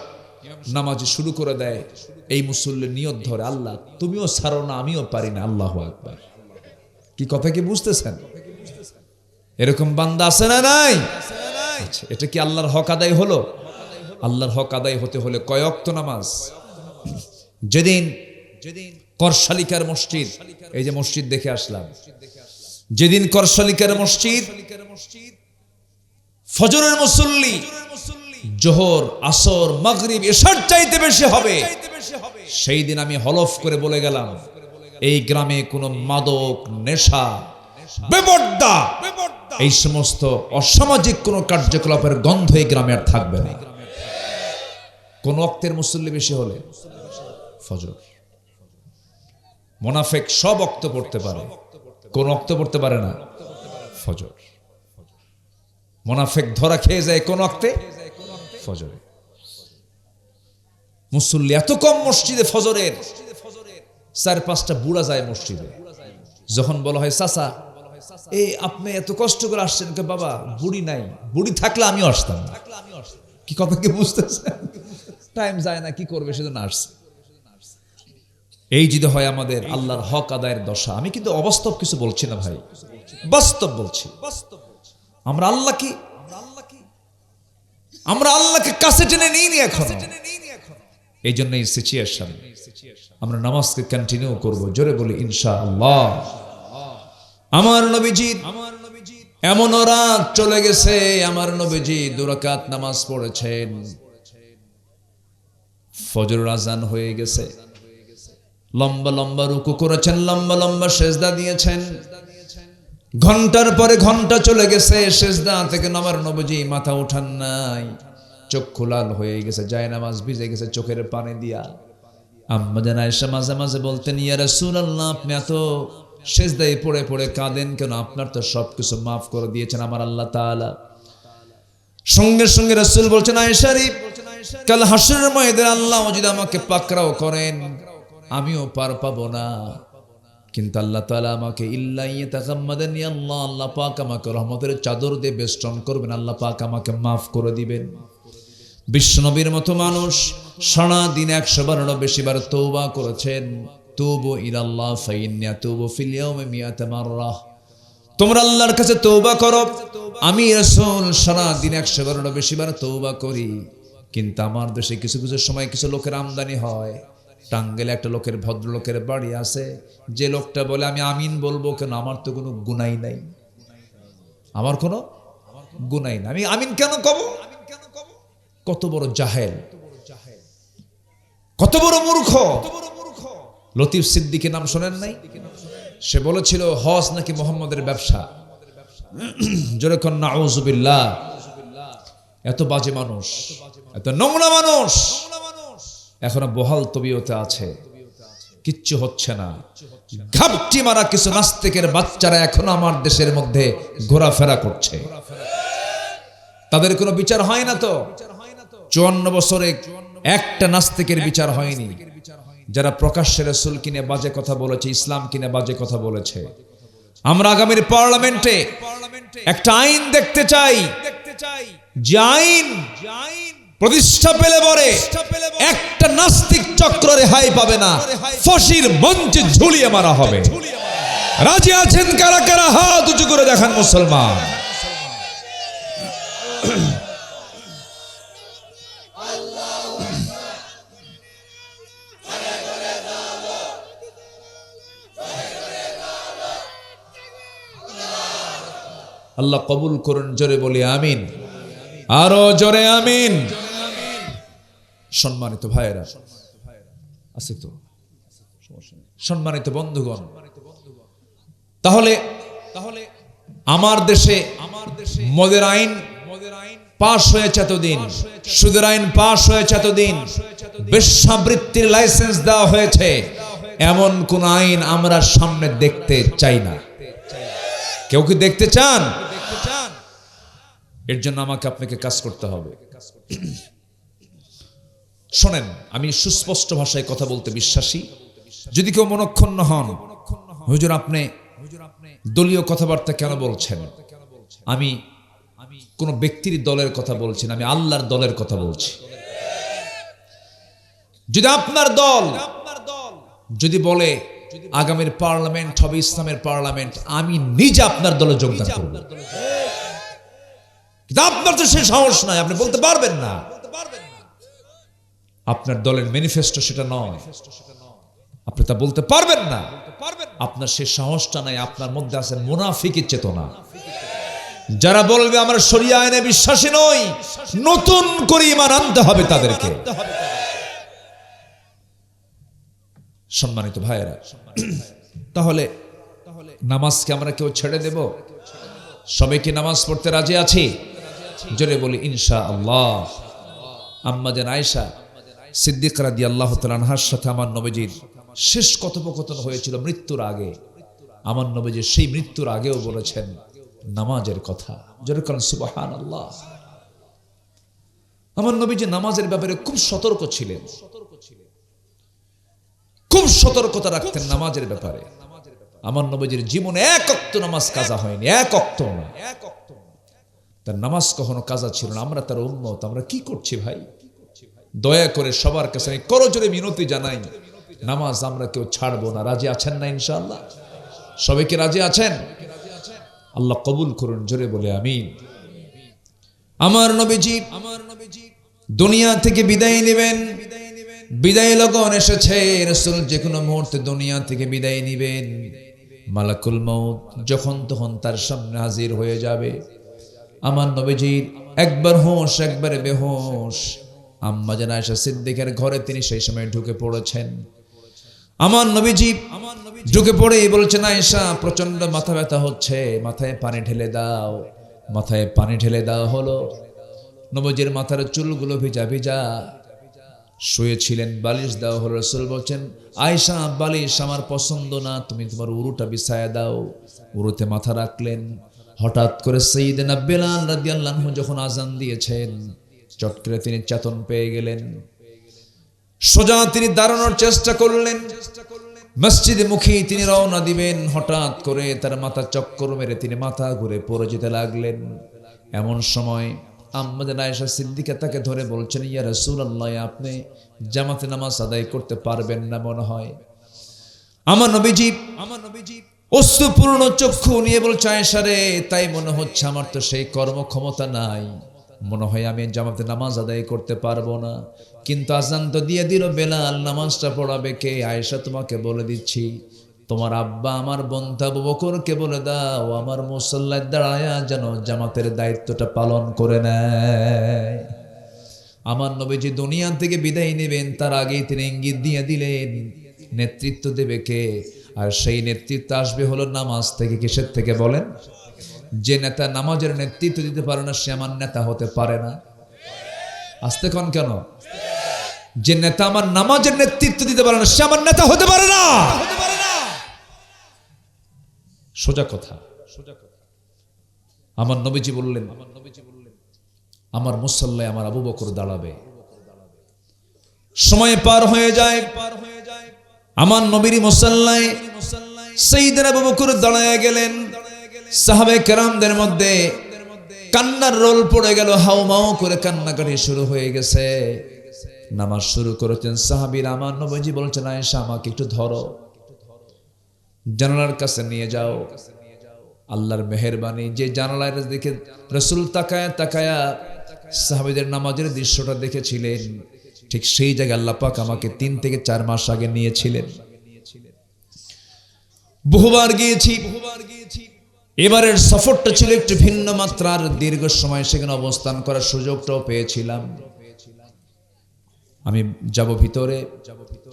A: নামাজ শুরু করে দেয়, এই মুসল্লি নিয়ত ধরে, আল্লাহ তুমিও ছাড়ো না, আমিও পারি না। আল্লাহু আকবার। কি কথা কি বুঝতেছেন? এরকম বান্দা আছে না নাই? আচ্ছা, এটা কি আল্লাহর হক আদায় হলো? আল্লাহর হক আদায় হতে হলে কয় ওয়াক্ত নামাজ? যেদিন করশালিকার মসজিদ, এই যে মসজিদ দেখে আসলাম, যেদিন করশালিকার মসজিদ ফজরের মুসল্লি জোহর, আসর, মাগরিব, এশার চাইতে বেশি হবে, সেই দিন আমি হলফ করে বলে গেলাম, এই গ্রামে কোনো মাদক, নেশা, বেপরদা, এই সমস্ত অসামাজিক কোন কার্যকলাপের গন্ধ এই গ্রামে আর থাকবে না। কোন ওয়াক্তের মুসল্লি বেশি হলে? ফজর। মুনাফিক সব ওয়াক্ত পড়তে পারে, কোন ওয়াক্ত পড়তে পারে না? ফজর। মুনাফিক ধরা খেয়ে যায় কোন ওয়াক্তে? ফজরে। মুসল্লি এত কম মসজিদে ফজরের, 4-5টা বুড়া যায় মসজিদে। যখন বলা হয় চাচা এই আপনি এত কষ্ট করে আসছেন, বাবা বুড়ি নাই, বুড়ি থাকলে আমিও আসতাম। কি কথা কি বুঝতেছেন? টাইম যায় না, কি করবে সেজন্য আসছে। এই যদি হয় আমাদের আল্লাহর হক আদায়ের দশা। আমি কিন্তু অবাস্তব কিছু বলছি না ভাই, বাস্তব বলছি। আমরা আল্লাহকে কাছে টেনে নিইনি এখনো। এই জন্যই সিচুয়েশন। আমরা নামাজকে কন্টিনিউ করব, জোরে বলি ইনশাআল্লাহ। আমার নবীজি এমন রাত চলে গেছে, আমার নবীজি 2 রাকাত নামাজ পড়েছেন, ফজর আজান হয়ে গেছে, লম্বা লম্বা রুকু করেছেন, লম্বা লম্বা সেজদা দিয়েছেন। ঘন্টার পরে ঘন্টা চলে গেছে, সেজদা থেকে আমার নবীজি মাথা উঠান নাই, চক্ষু লাল হয়ে গেছে, যায় নামাজ ভিজে গেছে চোখের পানি দিয়া। আম্মা জান আয়েশা মাঝে মাঝে বলতেন, ইয়া রাসূলুল্লাহ আপনি এত সেজদায় পড়ে পড়ে কাঁদেন কেন? আপনার তো সবকিছু মাফ করে দিয়েছেন আমার আল্লাহ তাআলা। সঙ্গে সঙ্গে রাসূল বলছেন, আয়েশা রে, কাল হাসরের ময়দানে আল্লাহ যদি আমাকে পাকড়াও করেন, আমিও পার পাবো না, কিন্তু আল্লাহ তাআলা আমাকে ইল্লা ইয়াতাগাম্মাদানি, আল্লাহ পাক আমাকে রহমতের চাদর দিয়ে বেষ্টন করবেন, আল্লাহ পাক আমাকে মাফ করে দিবেন। বিশ্বনবীর মতো মানুষ সারা দিন 100 বারেরও বেশি বার তওবা করেছেন। তুবু ইলাল্লাহ ফাইন্নী আতুবু ফিল ইয়াউমি মিআতা মাররা। তোমরা আল্লাহর কাছে তওবা করো, আমি রাসূল সারা দিন 100 বারেরও বেশি বার তওবা করি। কিন্তু আমার দেশে কিছু কিছু সময় কিছু লোকের আমদানি হয়। টাঙ্গাইলে একটা লোকের, ভদ্রলোকের বাড়ি আছে, যে লোকটা বলে আমি আমিন বলবো কেন, আমার তো কোনো গুনাহ নাই, আমার কোনো গুনাহ নাই, আমি আমিন কেন কব? কত বড় জাহেল, কত বড় মূর্খ! লতিফ সিদ্দিকীর নাম শোনেন নাই? সে বলেছিল হজ নাকি মুহাম্মদের ব্যবসা। জোরে কোন নাউযুবিল্লাহ। এত বাজে মানুষ, এত নোংরা মানুষ এখনো বহাল তবিয়তে আছে, কিচ্ছু হচ্ছে না। ঘাপটি মারা কিছু নাস্তিকের বাচ্চারা এখনো আমার দেশের মধ্যে ঘোরাফেরা করছে, তাদের কোনো বিচার হয় না। তো 54 বছরে একটা নাস্তিকের বিচার হয়নি, যারা প্রকাশ্যে রাসূল কিনে বাজে কথা বলেছে, ইসলাম কিনে বাজে কথা বলেছে। আমরা আগামীর পার্লামেন্টে একটা আইন দেখতে চাই, যে আইন প্রতিষ্ঠা পেলে পরে একটা নাস্তিক চক্র রেহাই পাবে না, ফাঁসির মঞ্চে ঝুলিয়ে মারা হবে। রাজি আছেন কারা কারা? হাত উঁচু করে দেখান মুসলমান। আল্লাহ কবুল করুন, জোরে বলি আমিন, আরো জোরে আমিন। সম্মানিত ভাইয়েরা আছে তো, সম্মানিত বন্ধুগণ, তাহলে আমার দেশে মদের আইন পাশ হয়েছে এতদিন, সুদের আইন পাশ হয়েছে এতদিন, বেশ্যাবৃত্তির লাইসেন্স দেওয়া হয়েছে, এমন কোন আইন আমরা সামনে দেখতে চাই না। কেউ কি দেখতে চান? এর জন্য আমাকে আপনাকে কাজ করতে হবে। শোনেন, আমি সুস্পষ্ট ভাষায় কথা বলতে বিশ্বাসী। যদি কেউ মনক্ষুণ্ণ হন, হুজুর আপনি দলীয় কথাবার্তা কেন বলছেন, আমি কোন ব্যক্তির দলের কথা বলছি না, আমি আল্লাহর দলের কথা বলছি। যদি আপনার দল যদি বলে আগামীর পার্লামেন্ট হবে ইসলামের পার্লামেন্ট, আমি নিজে আপনার দলে যোগদান করব। কিন্তু আপনার তো সে সাহস নাই, আপনি বলতে পারবেন না। আপনার দলের ম্যানিফেস্টো সেটা নয়, আপনি তা বলতে পারবেন না। আপনার সে সাহসটা নাই, আপনার মধ্যে আছে মুনাফিকের চেতনা। যারা বলবে আমরা শরিয়া আইনে বিশ্বাসী নই, নতুন করে ঈমান আনতে হবে তাদেরকে। সম্মানিত ভাইয়েরা, তাহলে নামাজকে আমরা কেউ ছেড়ে দেব? সবাই কি নামাজ পড়তে রাজি আছি? জোরে বলি ইনশাআল্লাহ। আম্মা জান আয়েশা সিদ্দিকা রাদিয়াল্লাহু তাআলা আনহার সাথে আমার নবীজির শেষ কথোপকথন হয়েছিল মৃত্যুর আগে। আমার নবীজি সেই মৃত্যুর আগেও বলেছেন নামাজের কথা। জোরে বলেন সুবহানাল্লাহ। আমার নবীজি নামাজের ব্যাপারে খুব সতর্ক ছিলেন, খুব সতর্কতা রাখতেন নামাজের ব্যাপারে। আমার নবীজির জীবনে এক ওয়াক্ত নামাজ কাজা হয়নি, এক ওয়াক্ত না। তার নামাজ কখনো কাজা ছিল না। আমরা তার উম্মত, আমরা কি করছি ভাই? দয়া করে সবার কাছে আমি করজোরে মিনতি জানাই, নামাজ আমরা কেউ ছাড়বো না। রাজি আছেন না ইনশাআল্লাহ? সবাই কি রাজি আছেন? আল্লাহ কবুল করুন, জোরে বলে আমিন। আমার নবীজি দুনিয়া থেকে বিদায় নেবেন, বিদায় লগন এসেছে। রাসূল যে কোনো মুহূর্তে দুনিয়া থেকে বিদায় নেবেন। মালাকুল মউত যখন তখন তার সামনে হাজির হয়ে যাবে। আমার নবীজির একবার হোশ একবারে বেহোশ। আম্মা জান আয়েশা সিদ্দিকার ঘরে তিনি সেই সময় ঢুকে পড়েছেন। আমার নবীজি ঢুকে পড়েই বলছেন, আয়েশা প্রচন্ড মাথা ব্যথা হচ্ছে, মাথায় পানি ঢেলে দাও। মাথায় পানি ঢেলে দেওয়া হলো। নবীজির মাথার চুলগুলো ভিজা ভিজা, শুয়েছিলেন, বালিশ দেওয়া হলো। রাসূল বলছেন, আয়েশা বালিশ আমার পছন্দ না, তুমি তোমার উরুটা বিছায়া দাও। উরুতে মাথা রাখলেন। হঠাৎ করে সাইয়েদনা বেলাল রাদিয়াল্লাহু আনহু যখন আযান দিয়েছেন, চট করে তিনি চেতন পেয়ে গেলেন। সোজা তিনি দাঁড়ানোর চেষ্টা করলেন, মসজিদে মুখী তিনি রওনা দিবেন। হঠাৎ করে তার মাথা চক্কর মেরে তিনি মাথা ঘুরে পড়ে যেতে লাগলেন। এমন সময় আম্মা জান আয়েশা সিদ্দিকা তাকে ধরে বলছেন, ইয়া রাসূলুল্লাহ, আপনি জামাতে নামাজ আদায় করতে পারবেন না মনে হয়। আমার নবীজি অশ্রুপূর্ণ চক্ষু নিয়ে বলছে, আয়েশা রে, তাই মনে হচ্ছে, আমার তো সেই কর্মক্ষমতা নাই, মনে হয় আমি জামাতে নামাজ আদায় করতে পারবো না। কিন্তু আযান তো দিয়ে দিল বেলাল, নামাজটা পড়াবে কে? আয়েশা তোমাকে বলে দিচ্ছি, তোমার আব্বা আমার বন্ধু আবু বকরকে বলে দাও আমার মুসল্লায় দাঁড়ায়া যেন জামাতের দায়িত্বটা পালন করে নেয়। আমার নবীজি দুনিয়া থেকে বিদায় নেবেন, তার আগেই তিনি ইঙ্গিত দিয়ে দিলেন, নেতৃত্ব দেবে কে? আর সেই নেতৃত্ব আসবে হলো নামাজ থেকে। কিসের থেকে বলেন? যে নেতা নামাজের নেতৃত্ব দিতে পারে না, সে আমার নেতা হতে পারে না। আসতে কোন কেন? যে নেতা আমার নামাজের নেতৃত্ব দিতে পারে না, সে আমার নেতা হতে পারে না। সোজা কথা। আমার নবীজি বললেন, আমার মুসল্লায় আমার আবু বকর দাঁড়াবে। সময় পার হয়ে যায়, আমার নবীর মুসল্লায় সাইয়েদনা আবু বকর দাঁড়ায় গেলেন। সাহাবে কেরামদের মধ্যে কান্নার রোল পড়ে গেল, হাউমাউ করে কান্নাকাটি শুরু হয়ে গেছে। নামাজ শুরু করেছেন সাহাবীরা। আমার নবীজি বলছেন, আয়েশা আমাকে একটু ধরো, জানালার কাছে নিয়ে যাও। আল্লাহর মেহেরবানি, যে জানালার দিকে রাসূল তাকায়া তাকায়া সাহাবীদের নামাজের দৃশ্যটা দেখেছিলেন, ঠিক সেই জায়গায় আল্লাহ পাক আমাকে 3 থেকে 4 মাস আগে নিয়েছিলেন। বহুবার গিয়েছি। এবারের সফরটা ছিল একটু ভিন্ন মাত্রার, দীর্ঘ সময় সেখানে অবস্থান করার সুযোগটাও পেয়েছিলাম। আমি যাব ভিতরে,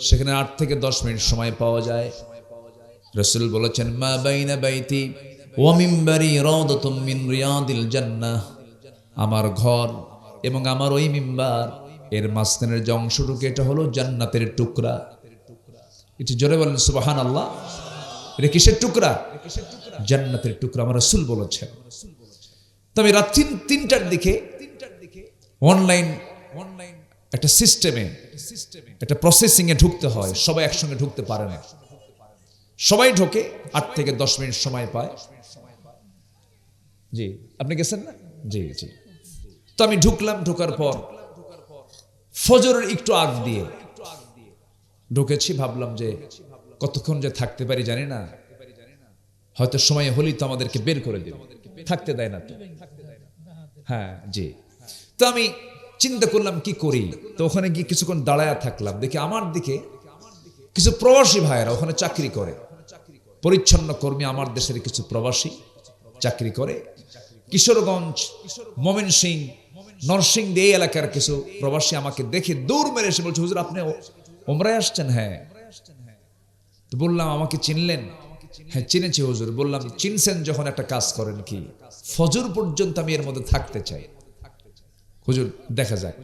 A: সেখানে 8 থেকে 10 মিনিট সময় পাওয়া যায়। রাসূল বলেছেন, মা বাইনা বাইতি ওয়া মিম্বারি রাউদাতুম মিন রিয়াদিল জান্নাহ। আমার ঘর এবং আমার ওই মিম্বার এর মাঝখানের যে অংশটুকু, এটা হলো জান্নাতের টুকরা। একটু জোরে বলেন সুবহানাল্লাহ। এটা কিসের টুকরা? জান্নাতের টুকরা, আমার রাসূল বলেছেন। তবে রাত 3টার দিকে অনলাইন একটা সিস্টেমে, একটা প্রসেসিং এ ঢুকতে হয়। সবাই একসঙ্গে ঢুকতে পারে না। সবাই ঢোকে, 8 থেকে 10 মিনিট সময় পায়। জি, আপনি গেছেন না? জি জি। তো আমি ঢুকলাম। ঢোকার পর ফজরের একটু আগ দিয়ে ঢুকেছি। ভাবলাম যে কতক্ষণ যে থাকতে পারি জানি না, হয়তো সময় হলেই তো আমাদেরকে বের করে দেবে, থাকতে দেয় না তো। হ্যাঁ জি। তো আমি চিন্তা করলাম কি করি। তো ওখানে গিয়ে কিছুক্ষণ দাঁড়ায়া থাকলাম। দেখি আমার দিকে কিছু প্রবাসী ভাইয়েরা ওখানে চাকরি করে, পরিচ্ছন্ন কর্মী, আমার দেশের কিছু প্রবাসী চাকরি করে। কিশোরগঞ্জ, ময়মনসিংহ, নরসিংদী এই এলাকার কিছু প্রবাসী আমাকে দেখে দৌড় মেরে এসে বলছে, হুজুর আপনি ওমরায় আসছেন? হ্যাঁ। তো বললাম, আমাকে চিনলেন? হ্যাঁ চিনেছি হুজুর। বললাম, চিনছেন যখন একটা কাজ করেন, কি ফজর পর্যন্ত আমি এর মধ্যে থাকতে চাই। হুজুর দেখা যাক।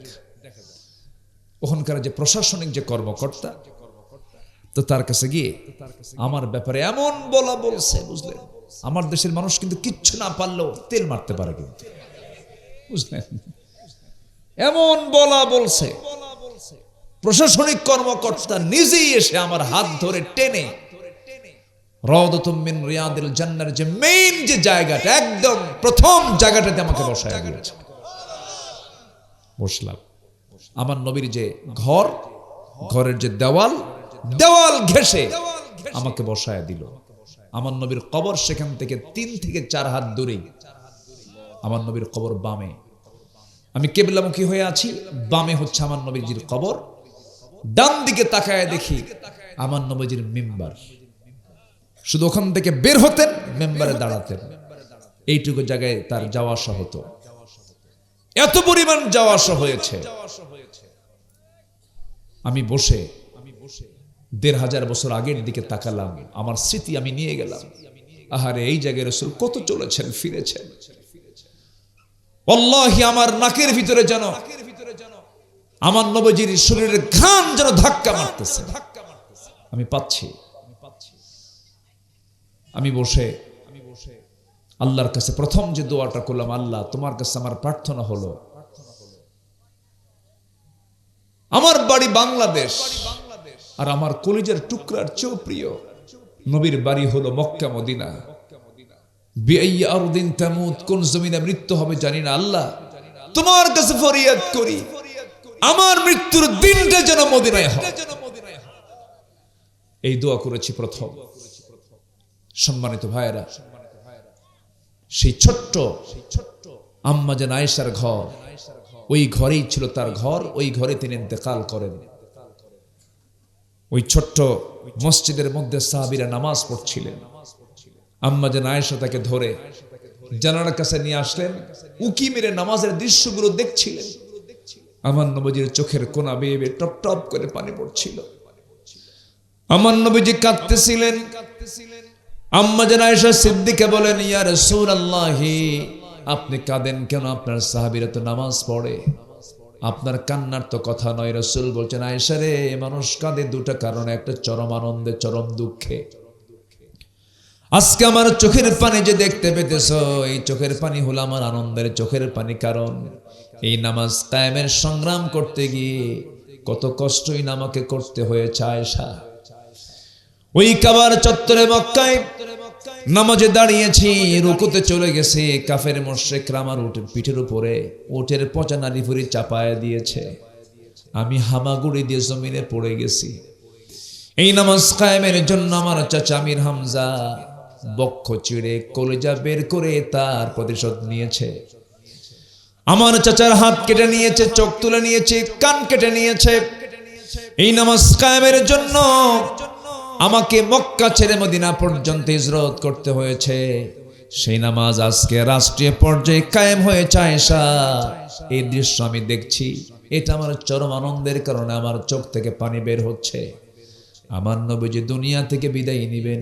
A: ওখানকার যে প্রশাসনিক যে কর্মকর্তা, তো তার কাছে গিয়ে আমার ব্যাপারে এমন বলা বলছে, বুঝলেন? আমার দেশের মানুষ কিন্তু কিচ্ছু না পারলেও তেল মারতে পারে, কিন্তু বুঝলেন, এমন বলা বলছে। প্রশাসনিক কর্মকর্তা নিজেই এসে আমার হাত ধরে টেনে রাউদাতুম মিন রিয়াদিল জান্নার যে মেইন যে জায়গাটা, একদম প্রথম জায়গাটাতে আমাকে বসায় দিয়েছে। বসলাম। আমার নবীর যে ঘর, ঘরের যে দেওয়াল ঘেঁষে আমাকে বসায় দিল। আমার নবীর কবর সেখান থেকে 3 থেকে 4 হাত দূরে। আমার নবীর কবর বামে। আমি কিবলামুখী হয়ে আছি, বামে হচ্ছে আমার নবীজির কবর। ডান দিকে তাকায় দেখি আমার নবীজির মিম্বার। শুধু ওখান থেকে বের হতেন, মেম্বারে দাঁড়াতেন। এইটুকু জায়গায় তার যাওয়া আসা হতো। এত পরিমাণ যাওয়া আসা হয়েছে। আমি বসে 1500 বছর আগের দিকে তাকালাম। আমার স্মৃতি আমি নিয়ে গেলাম। আহারে, এই জায়গায় রাসূল কত চলেছেন, ফিরেছেন। আল্লাহি আমার নাকের ভিতরে যেন আমার নবীজির শরীরের ঘাম যেন ধাক্কা মারতেছে, আমি পাচ্ছি। আমি বসে আল্লাহর কাছে প্রথম যে দোয়াটা করলাম, আল্লাহ তোমার কাছে আমার প্রার্থনা হলো, আমার বাড়ি বাংলাদেশ আর আমার কলিজার টুকরার চেয়েও প্রিয় নবীর বাড়ি হলো মক্কা মদিনা। বিআইয়ি আরদিন তামুত, কোন জমিনে মৃত্যু হবে জানি না। আল্লাহ তোমার কাছে ফরিয়াদ করি, আমার মৃত্যুর দিনটা যেন মদিনায় হয়। এই দোয়া করেছি প্রথম। সম্মানিত ভাইয়েরা, সেই ছোট্ট আম্মা জান আয়েশার ঘর, ওই ঘরেই ছিল তার ঘর। ওই ঘরে তিনি ইন্তেকাল করেন। ওই ছোট্ট মসজিদের মধ্যে সাহাবীরা নামাজ পড়ছিলেন। আম্মা জান আয়েশা তাকে ধরে জানালার কাছে নিয়ে আসলেন। উকি মেরে নামাজের দৃশ্যগুলো দেখছিলেন। আমার নবীজির চোখের কোনা বেয়ে বেয়ে টপ টপ করে পানি পড়ছিল। আমার নবীজি কাঁদতেছিলেন। আম্মা জান আয়েশা সিদ্দিকা বলেন, ইয়া রাসূলুল্লাহ, আপনি কাঁদেন কেন? আপনার সাহাবীরা তো নামাজ পড়ে, আপনার কান্নার তো কথা নয়। রাসূল বলছেন, আয়েশা রে, মানুষ কাঁদে দুটো কারণে, একটা চরম আনন্দে, চরম দুঃখে। আজকে আমার চোখের পানি যে দেখতে পেতেছ, এই চোখের পানি হলো আমার আনন্দের চোখের পানি। কারণ এই নামাজ কায়েমের সংগ্রাম করতে গিয়ে কত কষ্টই আমাকে করতে হয়েছে আয়েশা। ওই কাবার চত্বরে মক্কায় নামাজে দাঁড়িয়েছি, রুকুতে চলে গেছে, কাফের মুশরিকরা আমার পিঠের উপরে উটের পচা নাড়িভুড়ি চাপায় দিয়েছে, আমি হামাগুড়ি দিয়ে জমিনে পড়ে গেছি। এই নামাজ কায়েমের জন্য আমার চাচা আমির হামজা বক্ষ চিড়ে কলিজা বের করে তার প্রতিশোধ নিয়েছে। আমার চাচার হাত কেটে নিয়েছে, চোখ তুলে নিয়েছে, কান কেটে নিয়েছে। এই নামাজ কায়েমের জন্য আমাকে মক্কা ছেড়ে মদিনা পর্যন্ত হিজরত করতে হয়েছে। সেই নামাজ আজকে রাষ্ট্রীয় পর্যায়ে কায়েম হয়েছে আয়েশা। এই দৃশ্য আমি দেখছি, এটা আমার চরম আনন্দের কারণে আমার চোখ থেকে পানি বের হচ্ছে। আমার নবীজি দুনিয়া থেকে বিদায় নিবেন।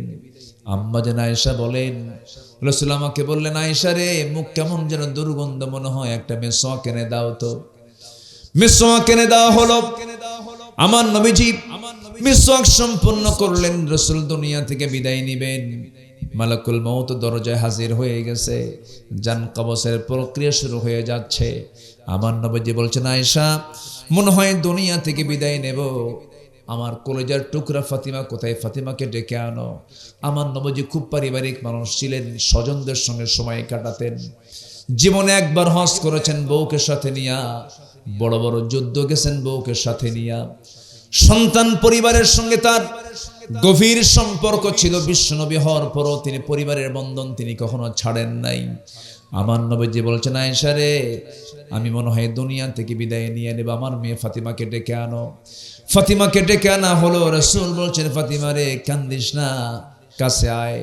A: আম্মা জান আয়েশা বলেন, রাসূল আমাকে বললেন, আয়েশা রে, মুখ কেমন যেন দুর্গন্ধ মনে হয়, একটা মেসওয়াক এনে দাও তো। মেসওয়াক এনে দেওয়া হলো। আমার নবীজি মিসওয়াক সম্পন্ন করলেন। রাসূল দুনিয়া থেকে বিদায় নিবেন, মালাকুল মউত দরজায় হাজির হয়ে গেছে, জান কবজের প্রক্রিয়া শুরু হয়ে যাচ্ছে। আমার নবীজি বলছেন, আয়েশা, মনে হয় দুনিয়া থেকে বিদায় নেব। আমার কলেজার টুকরা ফাতিমা কোথায়? ফাতিমাকে ডেকে আনো। আমার নবীজি খুব পারিবারিক মানুষ ছিলেন, স্বজনদের সঙ্গে সময় কাটাতেন। জীবনে একবার হজ করেছেন বউকে সাথে নিয়া, বড় বড় যুদ্ধ গেছেন বউকে সাথে নিয়া। সন্তান পরিবারের সঙ্গে তার গভীর সম্পর্ক ছিল। বিশ্বনবী হওয়ার পরও তিনি পরিবারের বন্ধন তিনি কখনো ছাড়েন নাই। আমার নবীজি বলছেন, আয়েশা রে, আমি মনে হয় দুনিয়া থেকে বিদায় নিয়ে নেব, আমার মেয়ে ফাতিমাকে ডেকে আনো। ফাতিমাকে ডেকে আনা হলো। রাসূল বলছেন, ফাতিমা রে, কান্দিস না, কাছে আয়।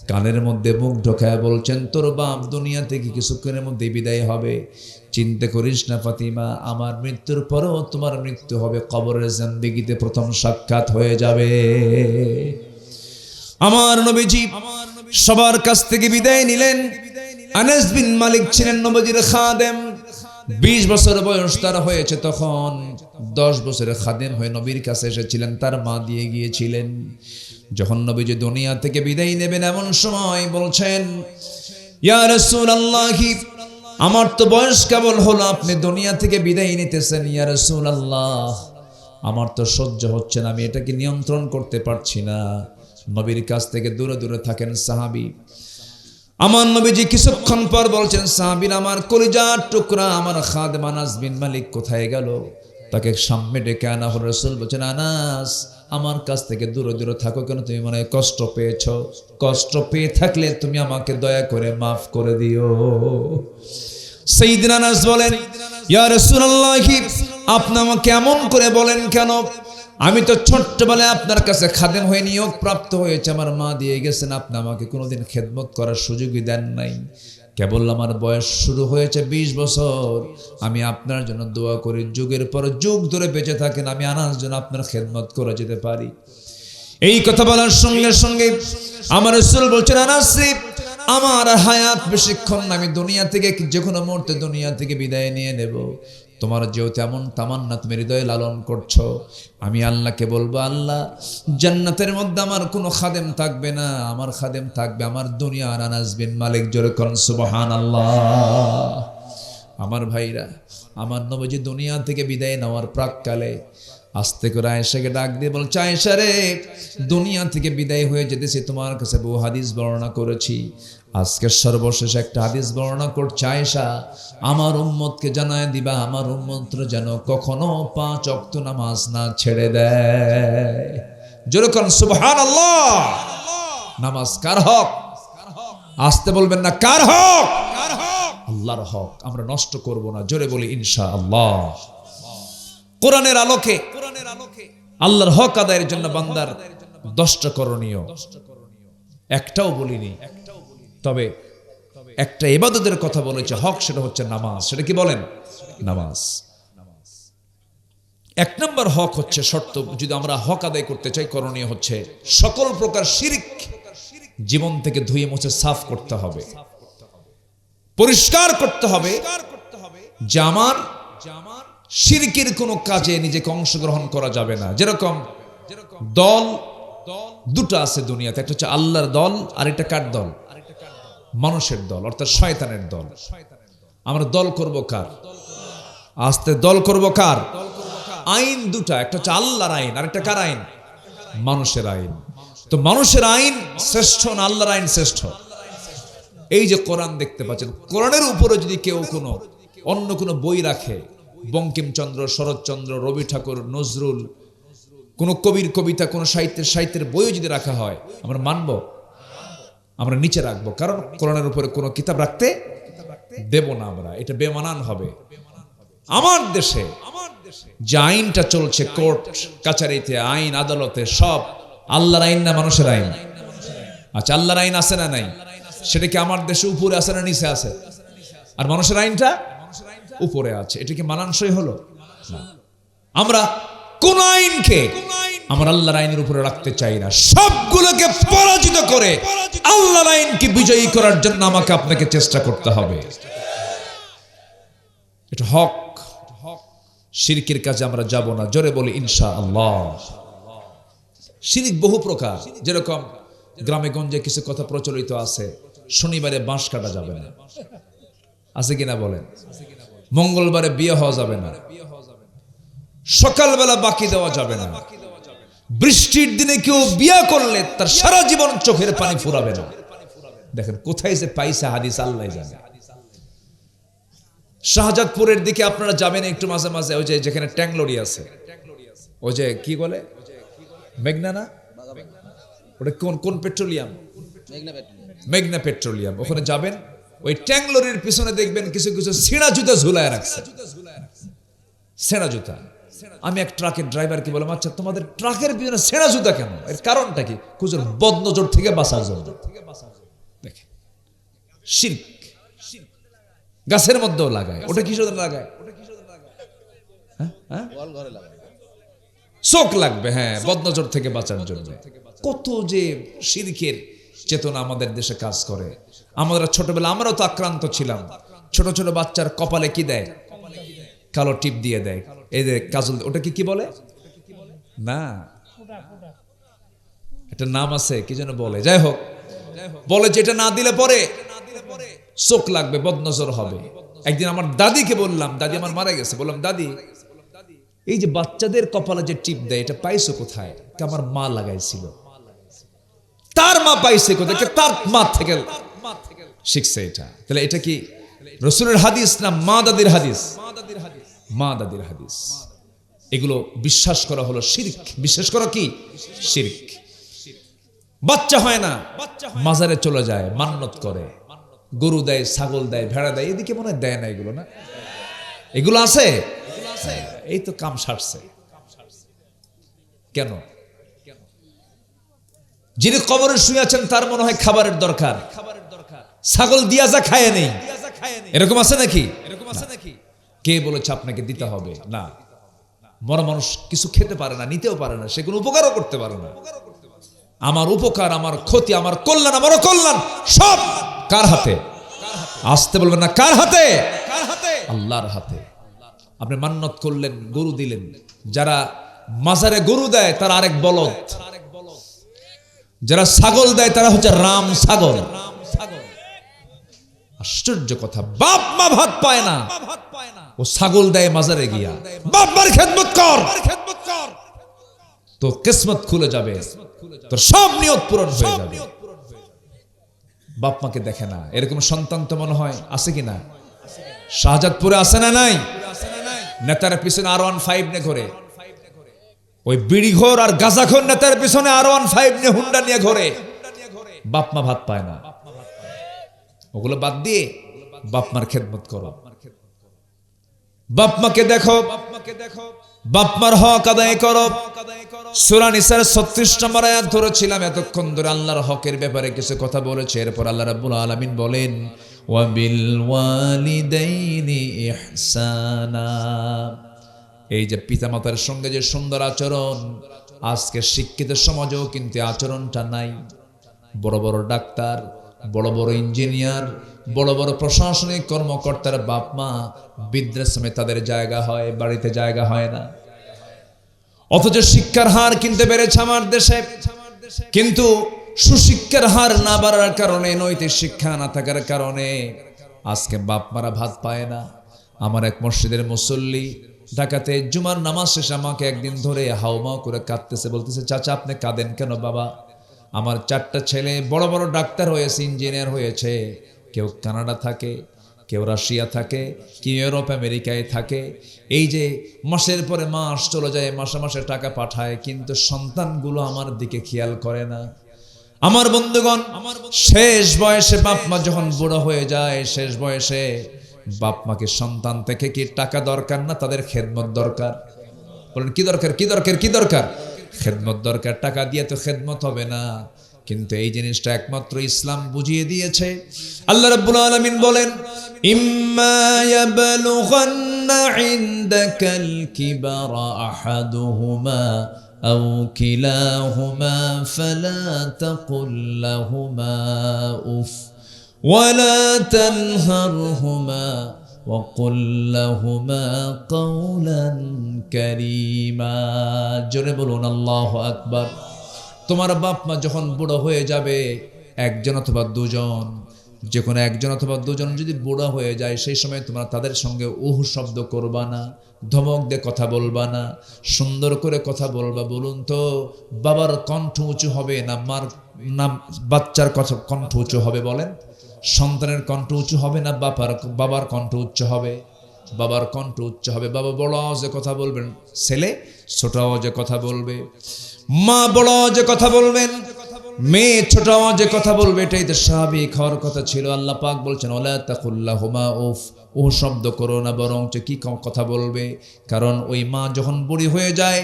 A: কানের মধ্যে মুখ ঢোকায় বলছেন, তোর বাপ দুনিয়া থেকে কিছুক্ষণের মধ্যে বিদায় হবে, চিন্তা করিস না ফাতিমা, আমার মৃত্যুর পরেও তোমার মৃত্যু হবে, কবরের জিন্দেগিতে প্রথম সাক্ষাৎ হয়ে যাবে। আমার নবীজি সবার কাছ থেকে বিদায় নিলেন। আনাস বিন মালিক ছিলেন নবীজির খাদেম। 20 বছর বয়স তার হয়েছে তখন। 10 বছরের খাদেম হয়ে নবীর কাছে এসেছিলেন, তার মা দিয়ে গিয়েছিলেন। যখন নবীজি দুনিয়া থেকে বিদায় নেবেন, এমন সময় বলছেন, ইয়া রাসূলুল্লাহ, আমার তো বয়স কেবল হলো, আপনি দুনিয়া থেকে বিদায় নিতেছেন। ইয়া রাসূলুল্লাহ, আমার তো সহ্য হচ্ছে না, আমি এটাকে নিয়ন্ত্রণ করতে পারছি না। নবীর কাছ থেকে দূরে দূরে থাকেন সাহাবী। আমার নবীজি কিছুক্ষণ পর বলছেন, সাহাবীর আমার কলিজার টুকরা আমার খাদেম আনাস বিন মালিক কোথায় গেল? তাকে সামনে ডেকে আনা হলো। রাসূল বলছেন, আনাস, আমার কাছ থেকে দূরে দূরে থাকো কেন? তুমি মনে হয় কষ্ট পেয়েছো। কষ্ট পেয়ে থাকলে তুমি আমাকে দয়া করে মাফ করে দিও। সাইয়েদনা আনাস বলেন, ইয়া রাসূলুল্লাহ, আপনি আমাকে এমন করে বলেন কেন? আমি তো ছোট্টবেলায় আপনার কাছে খাদেম হয়ে নিয়োগ প্রাপ্ত হয়েছে, আমার মা দিয়ে গেছেন, আপনি আমাকে কোনোদিন খেদমত করার সুযোগই দেন নাই। কেবল আমার বয়স শুরু হয়েছে 20 বছর। আমি আপনার জন্য দোয়া করি, যুগের পর যুগ ধরে বেঁচে থাকেন, আমি আনাস যেন আপনার খেদমত করে যেতে পারি। এই কথা বলার সঙ্গে সঙ্গে আমার রাসূল বলছেন, আনাস, আমার হায়াত বেশিক্ষণ না, আমি দুনিয়া থেকে যে কোনো মুহূর্তে দুনিয়া থেকে বিদায় নিয়ে নেব। তোমার যেহেতু এমন তামান্না তুমি হৃদয়ে লালন করছো, আমি আল্লাহকে বলবো, আল্লাহ, জান্নাতের মধ্যে আমার কোনো খাদেম থাকবে না, আমার খাদেম থাকবে আমার দুনিয়ার আনাস বিন মালিক। জোরে করুন সুবহানাল্লাহ। আমার ভাইরা, আমার নবীজি দুনিয়া থেকে বিদায় নেওয়ার প্রাককালে আস্তে করে আয়েশাকে ডাক দিয়ে বলছে, আয়েশা রে, দুনিয়া থেকে বিদায় হয়ে যেতেছি, তোমার কাছে বহু হাদিস বর্ণনা করেছি, আজকে সর্বশেষ একটা হাদিস বর্ণনা করছে। আয়েশা, আমার উম্মতকে জানায় দিবা, আমার উম্মতরা যেন কখনো 5 ওয়াক্ত নামাজ না ছেড়ে দেয়। জোরে করুন সুবহানাল্লাহ। নামাজ কার হক? আসতে বলবেন না, কার হক? আল্লাহর হক। আমরা নষ্ট করব না, জোরে বলি ইনশাআল্লাহ। কোরআনের আলোকে আল্লাহর হক আদায়ের জন্য বান্দার 10টা করণীয় একটাও বলিনি, তবে একটা ইবাদতের কথা বলেছে হক, সেটা হচ্ছে নামাজ। সেটা কি বলেন? নামাজ। এক নম্বর হক হচ্ছে শর্ত, যদি আমরা হক আদায় করতে চাই, করণীয় হচ্ছে সকল প্রকার শিরক জীবন থেকে ধুয়ে মুছে সাফ করতে হবে, পরিষ্কার করতে হবে যে আমার শিরকের কোনো কাজে নিজেকে অংশগ্রহণ করা যাবে না। যেরকম দল দুটো আছে দুনিয়াতে, একটা হচ্ছে আল্লাহর দল আর একটা কার দল? মানুষের দল, অর্থাৎ শয়তানের দল। আমরা দল করব কার? আস্তে দল করব কার? আইন দুটা, একটা হচ্ছে আল্লাহর আইন আর একটা কার আইন? মানুষের আইন। তো মানুষের আইন শ্রেষ্ঠ না আল্লাহর আইন শ্রেষ্ঠ? এই যে কোরআন দেখতে পাচ্ছেন, কোরআনের উপরে যদি কেউ কোনো অন্য কোনো বই রাখে, বঙ্কিমচন্দ্র, শরৎচন্দ্র, রবি ঠাকুর, নজরুল, কোনো কবির কবিতা, কোনো সাহিত্যের বইও যদি রাখা হয়, আমরা মানব? আমরা নিচে রাখবো, কারণ কোরআনের উপরে কোনো কিতাব রাখতে দেব না আমরা, এটা বেমানান হবে। আমার দেশে যে আইনটা চলছে, কোর্ট কাছারিতে, আইন আদালতে, সব আল্লাহর আইন না মানুষের আইন? আচ্ছা, আল্লাহর আইন আছে না নাই? সেটা কি আমার দেশে উপরে আছে না নিচে আছে? আর মানুষের আইনটা উপরে আছে। এটা কি মানানসই হলো? না। আমরা কোন আইনকে আমরা আল্লাহর আইনের উপরে রাখতে চাই না, সবগুলোকে পরাজিত করে আল্লাহর আইনকে বিজয়ী করার জন্য আমাকে আপনাকে চেষ্টা করতে হবে। এটা হক। শিরকের কাজে আমরা যাব না, জোরে বলি ইনশাআল্লাহ। শিরক বহু প্রকার, যেরকম গ্রামে গঞ্জে কিছু কথা প্রচলিত আছে, শনিবারে বাঁশ কাটা যাবে না, আছে কিনা বলেন? মঙ্গলবারে বিয়ে হওয়া যাবে না, সকালবেলা বাকি দেওয়া যাবে না, বৃষ্টির দিনে কেউ বিয়ে করলে তার সারা জীবন চোখের পানি ফুরাবে না। দেখেন কোথায় যে পাইছে হাদিস আল্লাহ জানে। শাহজাদপুরের দিকে আপনারা যাবেন একটু মাঝে মাঝে, ওই যে যেখানে ট্যাংলরি আছে, ওই যে কি বলে মেঘনা, না ওটা কোন পেট্রোলিয়াম? মেঘনা পেট্রোলিয়াম। ওখানে যাবেন, ওই ট্যাংলরির পিছনে দেখবেন কিছু কিছু ছেঁড়া জুতা ঝুলায় রাখছে, ছেঁড়া জুতা। আমি এক ট্রাকের ড্রাইভারকে বললাম, আচ্ছা তোমাদের ট্রাকের পিছনে ছেঁড়া জুতা কেন? এর কারণটা কি? খুঁজুর বদনজর থেকে বাঁচার জন্য। দেখে শিরক গাছের মধ্যেও লাগায়, ওটা কি জন্য লাগায়? চোখ লাগবে, হ্যাঁ, বদনজর থেকে বাঁচার জন্য। কত যে শিরকের চেতনা আমাদের দেশে কাজ করে। আমরা ছোটবেলা আমরাও তো আক্রান্ত ছিলাম। ছোট ছোট বাচ্চার কপালে কি দেয়? কালো টিপ দিয়ে দেয়, এই যে কাজল, ওটা কি বলে না, একটা নাম আছে, কি যেন বলে, যাই হোক, বলে যে এটা না দিলে পরে চোখ লাগবে, বদনজর হবে। একদিন আমার দাদিকে বললাম, দাদি আমার মারা গেছে, বললাম দাদি এই যে বাচ্চাদের কপালে যে টিপ দেয় এটা পাইছো কোথায়? আমার মা লাগাইছিল। তার মা পাইছে কোথায়? তার মা থেকে শিখছে এটা। তাহলে এটা কি রাসূলের হাদিস না মা দাদির হাদিস? মা দাদির হাদিস। এগুলো বিশ্বাস করা হলো শিরক। বিশ্বাস করা কি? শিরক। বাচ্চা হয় না, মাজারে চলে যায়, মান্নত করে, গরু দেয়, ছাগল দেয়, ভেড়া দেয়, এদিকে মনে হয় দেয় না, এগুলো না, এগুলো আছে। এই তো কাম সারছে। কেন? যিনি কবরে শুয়ে আছেন তার মনে হয় খাবারের দরকার, ছাগল দিয়া যা খায় নেই, এরকম আছে নাকি? কে বলেছে আপনাকে দিতে হবে? না, মরা মানুষ কিছু খেতে পারে না, নিতেও পারে না, সে কোনো উপকারও করতে পারে না। আমার উপকার, আমার ক্ষতি, আমার কল্যাণ, আমার অকল্যাণ সব কার হাতে? আসতে বলবেন না, কার হাতে? আল্লাহর হাতে। আপনি মান্নত করলেন, গরু দিলেন, যারা মাজারে গরু দেয় তারা আরেক বলদ, যারা ছাগল দেয় তারা হচ্ছে রাম ছাগল। আশ্চর্য কথা, বাপ মা ভাত পায় না, ও ছাগল দেয় মাজারে গিয়া। বাপ মার খেদমত কর, তো কিসমত খুলে যাবে, তোর সব নিয়ত পূরণ হয়ে যাবে। বাপ মাকে দেখে না, এরকম সন্তান তো মনে হয় আছে কিনা? শাহজাদপুরে আছে না নাই? নেতার পিছনে R15 নে ঘরে, ওই বিড়িঘর আর গাঁজাখোর নেতার পিছনে R15 নে হুন্ডা নিয়ে ঘরে। বাপ মা ভাত পায় না, ওগুলো বাদ দিয়ে বাপ মার খেদমত করো, বাপ মাকে দেখো, বাপ মার হক আদায় করো। সূরা নিসার 36 নম্বর আয়াত ধরেছিলাম এতক্ষণ ধরে, আল্লাহর হকের ব্যাপারে কিছু কথা বলেছে। এরপর আল্লাহ রাব্বুল আলামিন বলেন, ওয়া বিল ওয়ালিদাইনি ইহসানা, এই যে পিতামাতার সঙ্গে যে সুন্দর আচরণ, আজকে শিক্ষিত সমাজেও কিন্তু আচরণটা নাই। বড় বড় ডাক্তার, বড় বড় ইঞ্জিনিয়ার, বড় বড় প্রশাসনিক কর্মকর্তার বাপ মা বৃদ্ধাশ্রমে তাদের জায়গা হয়, বাড়িতে জায়গা হয় না। অথচ শিক্ষার হার কিন্তু বেড়েছে আমার দেশে, কিন্তু সুশিক্ষার হার না বাড়ার কারণে, নৈতিক শিক্ষা না থাকার কারণে আজকে বাপ মারা ভাত পায় না। আমার এক মসজিদের মুসল্লি ঢাকাতে জুমার নামাজ শেষে আমাকে একদিন ধরে হাউমাউ করে কাঁদতেছে, বলতেছে, চাচা আপনি কাঁদেন কেন? বাবা, আমার 4টা ছেলে বড় বড় ডাক্তার হয়েছে, ইঞ্জিনিয়ার হয়েছে, কেউ কানাডা থাকে, কেউ রাশিয়া থাকে, কেউ ইউরোপ আমেরিকায় থাকে। এই যে মাসের পরে মাস চলে যায়, মাসে মাসে টাকা পাঠায়, কিন্তু সন্তানগুলো আমার দিকে খেয়াল করে না। আমার বন্ধুগণ, শেষ বয়সে বাপ মা যখন বুড়ো হয়ে যায়, শেষ বয়সে বাপ মাকে সন্তান থেকে কি টাকা দরকার না, তাদের খেদমত দরকার। বলেন কি দরকার? কি দরকার? কি দরকার? খেদমত দরকার। টাকা দিয়ে তো খেদমত হবে না। কিন্তু এই জিনিসটা একমাত্র ইসলাম বুঝিয়ে দিয়েছে। আল্লাহ রাব্বুল আলামিন বলেন, ইম্মা ইয়াবলুগান্না ইনদাকাল কিবারা আহাদুহুমা আও কিলাহুমা ফালা তাকুল লাহুমা উফ ওয়ালা তানহারহুমা وقل لهما قولا كريما। জোরে বলুন আল্লাহু আকবার। তোমার বাপ মা যখন বুড়ো হয়ে যাবে, একজন অথবা দুজন, যে কোনো একজন অথবা দুজন যদি বুড়ো হয়ে যায়, সেই সময় তোমরা তাদের সঙ্গে শব্দ করবা না, ধমক দিয়ে কথা বলবা না, সুন্দর করে কথা বলবা। বলুন তো, বাবার কণ্ঠ উঁচু হবে না মার না বাচ্চার কণ্ঠ উঁচু হবে? বলেন, সন্তানের কণ্ঠ উঁচু হবে না বাবার কণ্ঠ উচ্চ হবে? বাবার কণ্ঠ উচ্চ হবে। বাবা বড় আওয়াজে কথা বলবেন, ছেলে ছোট আওয়াজে কথা বলবে। মা বড় আওয়াজে কথা বলবেন, মেয়ে ছোট আওয়াজে কথা বলবে। এটাই তো স্বাভাবিক হওয়ার কথা ছিল। আল্লাহ পাক বলছেন, ওয়ালা তাকুল লাহুমা উফ, ও শব্দ করো না, বরং কি কথা বলবে। কারণ ওই মা যখন বুড়ি হয়ে যায়,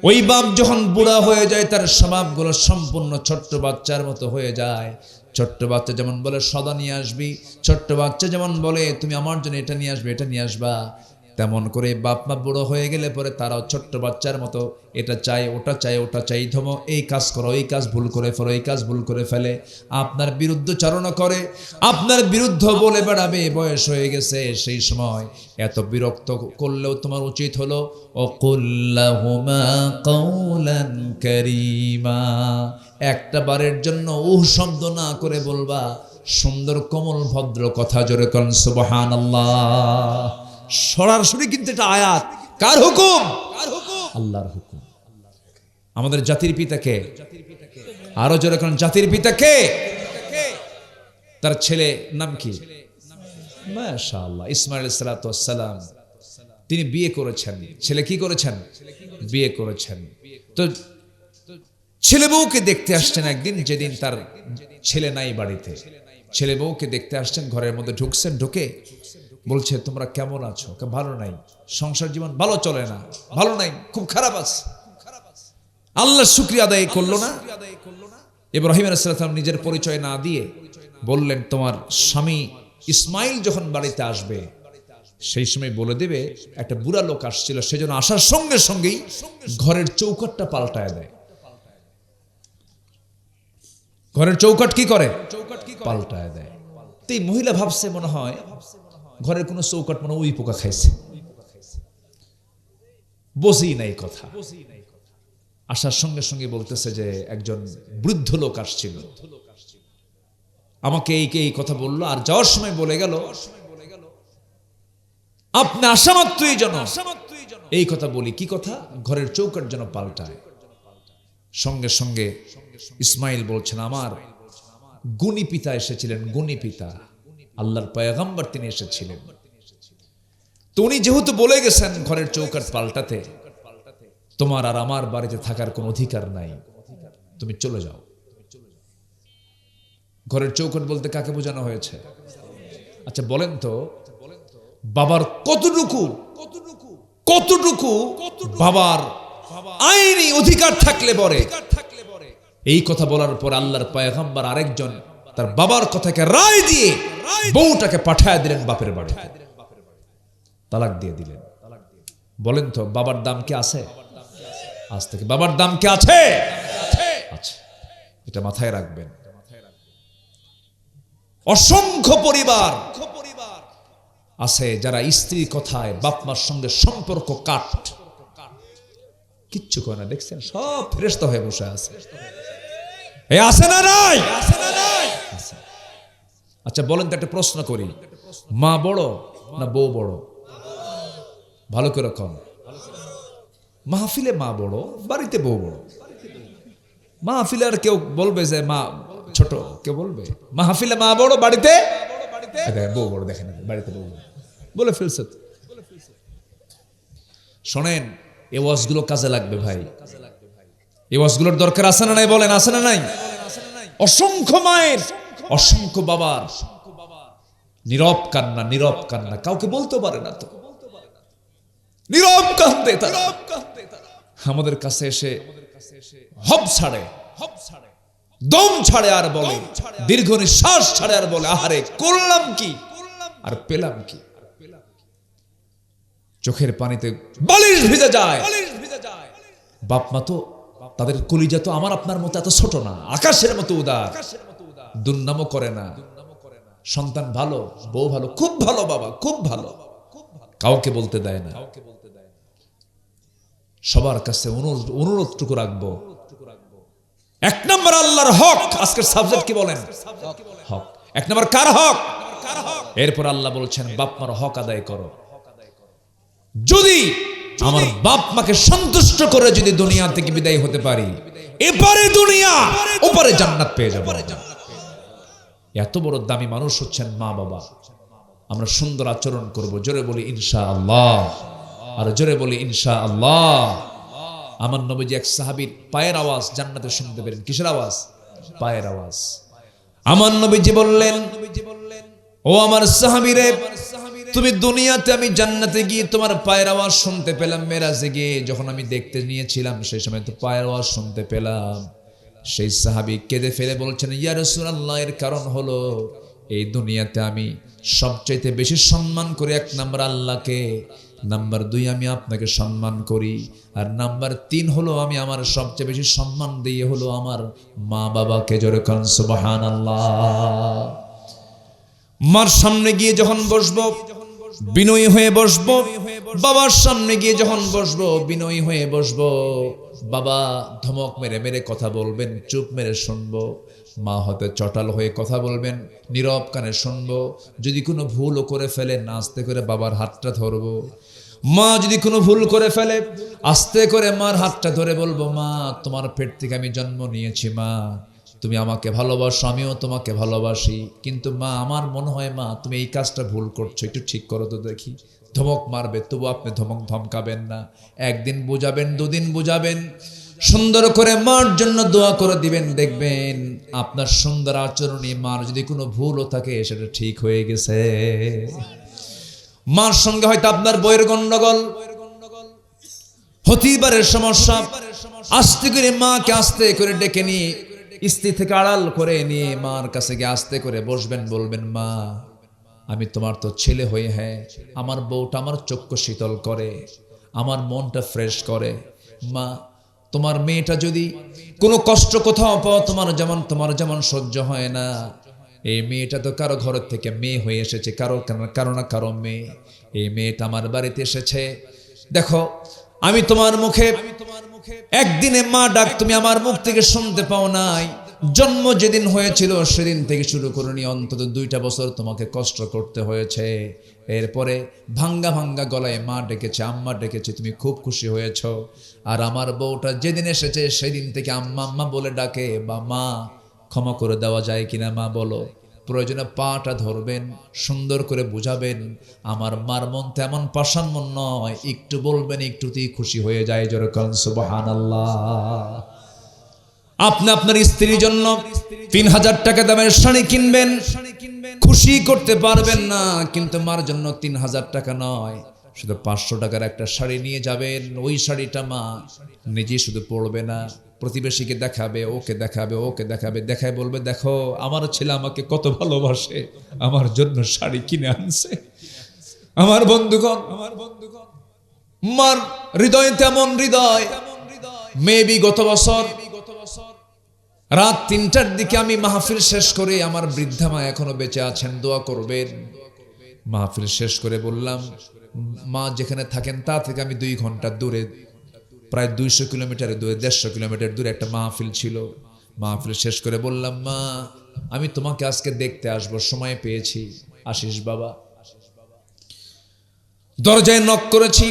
A: ওই বাপ যখন বুড়া হয়ে যায়, তার স্বভাবগুলো সম্পূর্ণ ছোট্ট বাচ্চার মতো হয়ে যায়। ছোট্ট বাচ্চা যেমন বলে সদা নিয়ে আসবি, ছোট্ট বাচ্চা যেমন বলে তুমি আমার জন্য এটা নিয়ে আসবে, এটা নিয়ে আসবা, তেমন করে বাপ মা বুড়ো হয়ে গেলে পরে তারাও ছোট্ট বাচ্চার মতো এটা চাই, ওটা চাই, ওটা চাই, ধমো, এই কাজ করো, এই কাজ ভুল করে ফেলো, এই কাজ ভুল করে ফেলে, আপনার বিরুদ্ধচারণা করে, আপনার বিরুদ্ধ বলে বেড়াবে। বয়স হয়ে গেছে, সেই সময় এত বিরক্ত করলেও তোমার উচিত হলো ওয়াকুল লাহুমা কাওলান কারীমা, একটা বারের জন্য শব্দ না করে বলবা সুন্দর কোমল ভদ্র কথা। জোরে কোন সুবহানাল্লাহ। সরাসরি কিন্তু এটা আয়াত। কার হুকুম? আল্লাহর হুকুম। আমাদের জাতির পিতাকে, আরো জোরে কোন জাতির পিতাকে, তার ছেলে নাম কি? মাশাআল্লাহ, ইসমাঈল আলাইহিস সালাতু ওয়াস সালাম। তিনি বিয়ে করেছেন। ছেলে কি করেছেন? বিয়ে করেছেন। তো ছেলে বউকে দেখতে আসছেন একদিন, যেদিন তার ছেলে নাই বাড়িতে। ছেলে বউকে দেখতে আসছেন, ঘরের মধ্যে ঢুকছেন, ঢুকে বলছে, তোমরা কেমন আছো? ভালো নাই, সংসার জীবন ভালো চলে না, ভালো নাই, খুব খারাপ আছে। আল্লাহর শুকরিয়া আদায় করলো না। ইব্রাহিম আলাইহিস সালাম নিজের পরিচয় না দিয়ে বললেন, তোমার স্বামী ইসমাইল যখন বাড়িতে আসবে, সেই সময় বলে দেবে একটা বুড়া লোক আসছিল, সেজন্য আসার সঙ্গে সঙ্গেই ঘরের চৌকাটটা পাল্টায় দেয়। ঘরের চৌকাট কি করে? পাল্টায় দেয়। তো এই মহিলা ভাবছে, মনে হয় ঘরের কোনো চৌকাট মনে ওই পোকা খাইছে, বোঝেই নাই কথা। আসার সঙ্গে সঙ্গে বলতেছে যে একজন বৃদ্ধ লোক আসছিল, আমাকে এই কথা বললো, আর যাওয়ার সময় বলে গেল আপনি আসা মাত্রই যেন এই কথা বলি। কি কথা? ঘরের চৌকাট যেন পাল্টায়। সঙ্গে সঙ্গে ইসমাইল বলছেন, আমার গুণী পিতা এসেছিলেন, গুণী পিতা আল্লাহর পয়গম্বর তিনি এসেছিলেন। তো উনি যেহেতু বলে গেছেন ঘরের চৌকাট পাল্টাতে, তোমার আর আমার বাড়িতে থাকার কোনো অধিকার নাই, তুমি চলে যাও। ঘরের চৌকাট বলতে কাকে বোঝানো হয়েছে? আচ্ছা বলেন তো, বাবার কতটুকু বাবার আইনি অধিকার থাকলে পরে এই কথা বলার পর আল্লাহর পয়গম্বর আরেকজন তার বাবার কথাকে রায় দিয়ে বউটাকে পাঠায় দিলেন বাপের বাড়ি, তালাক দিয়ে দিলেন। বলেন তো বাবার দাম কি আছে? আজ থেকে বাবার দাম কি আছে? আচ্ছা, এটা মাথায় রাখবেন। অসংখ্য পরিবার আছে যারা স্ত্রীর কথায় বাপ মার সঙ্গে সম্পর্ক কাট, কিচ্ছু করে না, দেখছেন সব ফেরেশতা হয়ে বসে আছে। এই আছে না নাই? আচ্ছা বলেন তো, একটা প্রশ্ন করি, মা বড় না বউ বড়? ভালো করে কম। মাহফিলে মা বড়, বাড়িতে বউ বড়। মাহফিলে আর কেউ বলবে যে মা ছোট? কেউ বলবে? মাহফিলে মা বড়, বাড়িতে বউ বড়। দেখেন বাড়িতে বউ বড় বলে ফেলছে। শোনেন, এই ওয়াজগুলো কাজে লাগবে ভাই। এই ওয়াজগুলোর দরকার আছে না নাই? বলেন আছে না নাই? অসংখ্য মায়ের, অসংখ্য বাবার নীরব কান্না, নীরব কান্না, কাউকে বলতে পারে না তো, নীরব কান্দে তারা। আমাদের কাছে এসে হব ছাড়ে, দম ছাড়ে আর বলে, দীর্ঘ নিঃশ্বাস ছাড়ে আর বলে, আহারে করলাম কি আর পেলাম কি। চোখের পানিতে বালিশ ভিজে যায়। বাপ মা তো, তাদের কলিজা তো আমার আপনার মতো এত ছোট না, আকাশের মতো উদার, দুর্নামও করে না। সন্তান ভালো, বউ ভালো, খুব ভালো বাবা, খুব ভালো, কাউকে বলতে দেয় না। সবার কাছে অনুরোধটুকু রাখবো, এক নম্বর আল্লাহর হক। আজকের সাবজেক্ট কি বলেন? হক। এক নম্বর কার হক? এরপর আল্লাহ বলছেন বাপ মার হক আদায় করো। যদি আমার বাপ মাকে সন্তুষ্ট করে যদি দুনিয়া থেকে বিদায় হতে পারি, এপারে দুনিয়া ওপারে জান্নাত পেয়ে যাব। এত বড় দামি মানুষ হচ্ছেন মা বাবা। আমরা সুন্দর আচরণ করব, জোরে বলি ইনশাআল্লাহ, আর জোরে বলি ইনশাআল্লাহ। আমার নবীজি এক সাহাবীর পায়ের আওয়াজ জান্নাতে শুনতে পেলেন। কিসের আওয়াজ? পায়ের আওয়াজ। আমার নবীজি বললেন, ও আমার সাহাবীরে, তুমি দুনিয়াতে আমি জান্নাতে গিয়ে তোমার পায়ের আওয়াজ শুনতে পেলাম, মেরাজে গিয়ে যখন আমি দেখতে নিয়েছিলাম সেই সময় তো পায়ের আওয়াজ শুনতে পেলাম। সেই সাহাবী কেঁদে ফেলে বলছেন, ইয়া রাসূলুল্লাহ, এর কারণ হলো এই দুনিয়াতে আমি সবচাইতে বেশি সম্মান করি এক নাম্বার আল্লাহকে, নাম্বার 2 আমি আপনাকে সম্মান করি, আর নাম্বার 3 হলো আমি আমার সবচেয়ে বেশি সম্মান দিয়ে হলো আমার মা বাবাকে। জোরে কোন সুবহানাল্লাহ। মার সামনে গিয়ে যখন বসবো বিনয়ী হয়ে বসবো, বাবার সামনে গিয়ে যখন বসবো বিনয়ী হয়ে বসবো। বাবা ধমক মেরে মেরে কথা বলবেন, চুপ মেরে শুনবো। মা হতে চটাল হয়ে কথা বলবেন, নীরব কানে শুনবো। যদি কোনো ভুলও করে ফেলেন আস্তে করে বাবার হাতটা ধরবো। মা যদি কোনো ভুল করে ফেলে আস্তে করে মার হাতটা ধরে বলবো, মা তোমার পেট থেকে আমি জন্ম নিয়েছি, মা তুমি আমাকে ভালোবাসো, আমিও তোমাকে ভালোবাসি, কিন্তু মা আমার মনে হয় মা তুমি এই কাজটা ভুল করছো, একটু ঠিক করো তো দেখি। ধমক মারবে, তবু আপনি ধমকাবেন না। একদিন বুঝাবেন, 2 দিন বুঝাবেন, সুন্দর করে মার জন্য দোয়া করে দিবেন। দেখবেন আপনার সুন্দর আচরণে মার যদি কোনো ভুলও থাকে সেটা ঠিক হয়ে গেছে। মার সঙ্গে হয়তো আপনার বইয়ের গন্ডগোল, হতিবারের সমস্যা, আস্তে করে মাকে আস্তে করে ডেকে নিয়ে স্ত্রী থেকে আড়াল করে নিয়ে মার কাছে গিয়ে আস্তে করে বসবেন, বলবেন, মা আমি তোমার তো ছেলে হয়ে, হ্যাঁ আমার বউটা আমার চক্ষু শীতল করে, আমার মনটা ফ্রেশ করে। মা তোমার মেয়েটা যদি কোনো কষ্ট কোথাও পাও তোমার যেমন সহ্য হয় না, এই মেয়েটা তো কারো ঘর থেকে মেয়ে হয়ে এসেছে, কারো না কারো মেয়ে। এই মেয়েটা আমার বাড়িতে এসেছে, দেখো আমি তোমার মুখে একদিনে মা ডাক তুমি আমার মুখ থেকে শুনতে পাও নাই। জন্ম যেদিন হয়েছিল সেদিন থেকে শুরু করে নিয়ে অন্তত 2টা বছর তোমাকে কষ্ট করতে হয়েছে। এরপরে ভাঙ্গা ভাঙ্গা গলায় মা ডেকেছে, আম্মা ডেকেছে, তুমি খুব খুশি হয়েছ। আর আমার বউটা যেদিন এসেছে সেদিন থেকে আম্মা আম্মা বলে ডাকে, বা মা ক্ষমা করে দেওয়া যায় কিনা মা বলো। প্রয়োজনে পাটা ধরবেন, সুন্দর করে বুঝাবেন, আমার মার মন তেমন পাষাণ মন নয়, একটু বলবেন একটুতেই খুশি হয়ে যায়। যেরকম সুবহানাল্লাহ। আপনি আপনার স্ত্রীর জন্য 3000 টাকা দামের শাড়ি কিনবেন, খুশি করতে পারবেন না, কিন্তু মার জন্য 3000 টাকা নয়, শুধু 500 টাকার একটা শাড়ি নিয়ে যাবেন। ওই শাড়িটা মা নিজে শুধু পরবে না, প্রতিবেশীকে দেখাবে, ওকে দেখাবে, ওকে দেখাবে, দেখায় বলবে, দেখো আমার ছেলে আমাকে কত ভালোবাসে, আমার জন্য শাড়ি কিনে আনছে। আমার বন্ধুগণ মার হৃদয় তেমন হৃদয়। মেবি গত বছর রাত 3টার দিকে আমি মাহফিল শেষ করে, আমার বৃদ্ধা মা এখনো বেঁচে আছেন, দোয়া করবেন। মাহফিল শেষ করে বললাম, মা যেখানে থাকেন তা থেকে আমি 2 ঘন্টা দূরে, প্রায় 200 কিলোমিটার দূরে, 150 কিলোমিটার দূরে একটা মাহফিল ছিল। মাহফিল শেষ করে বললাম, মা আমি তোমাকে আজকে দেখতে আসবো, সময় পেয়েছি, আসিস বাবা। দরজায় নক করেছি,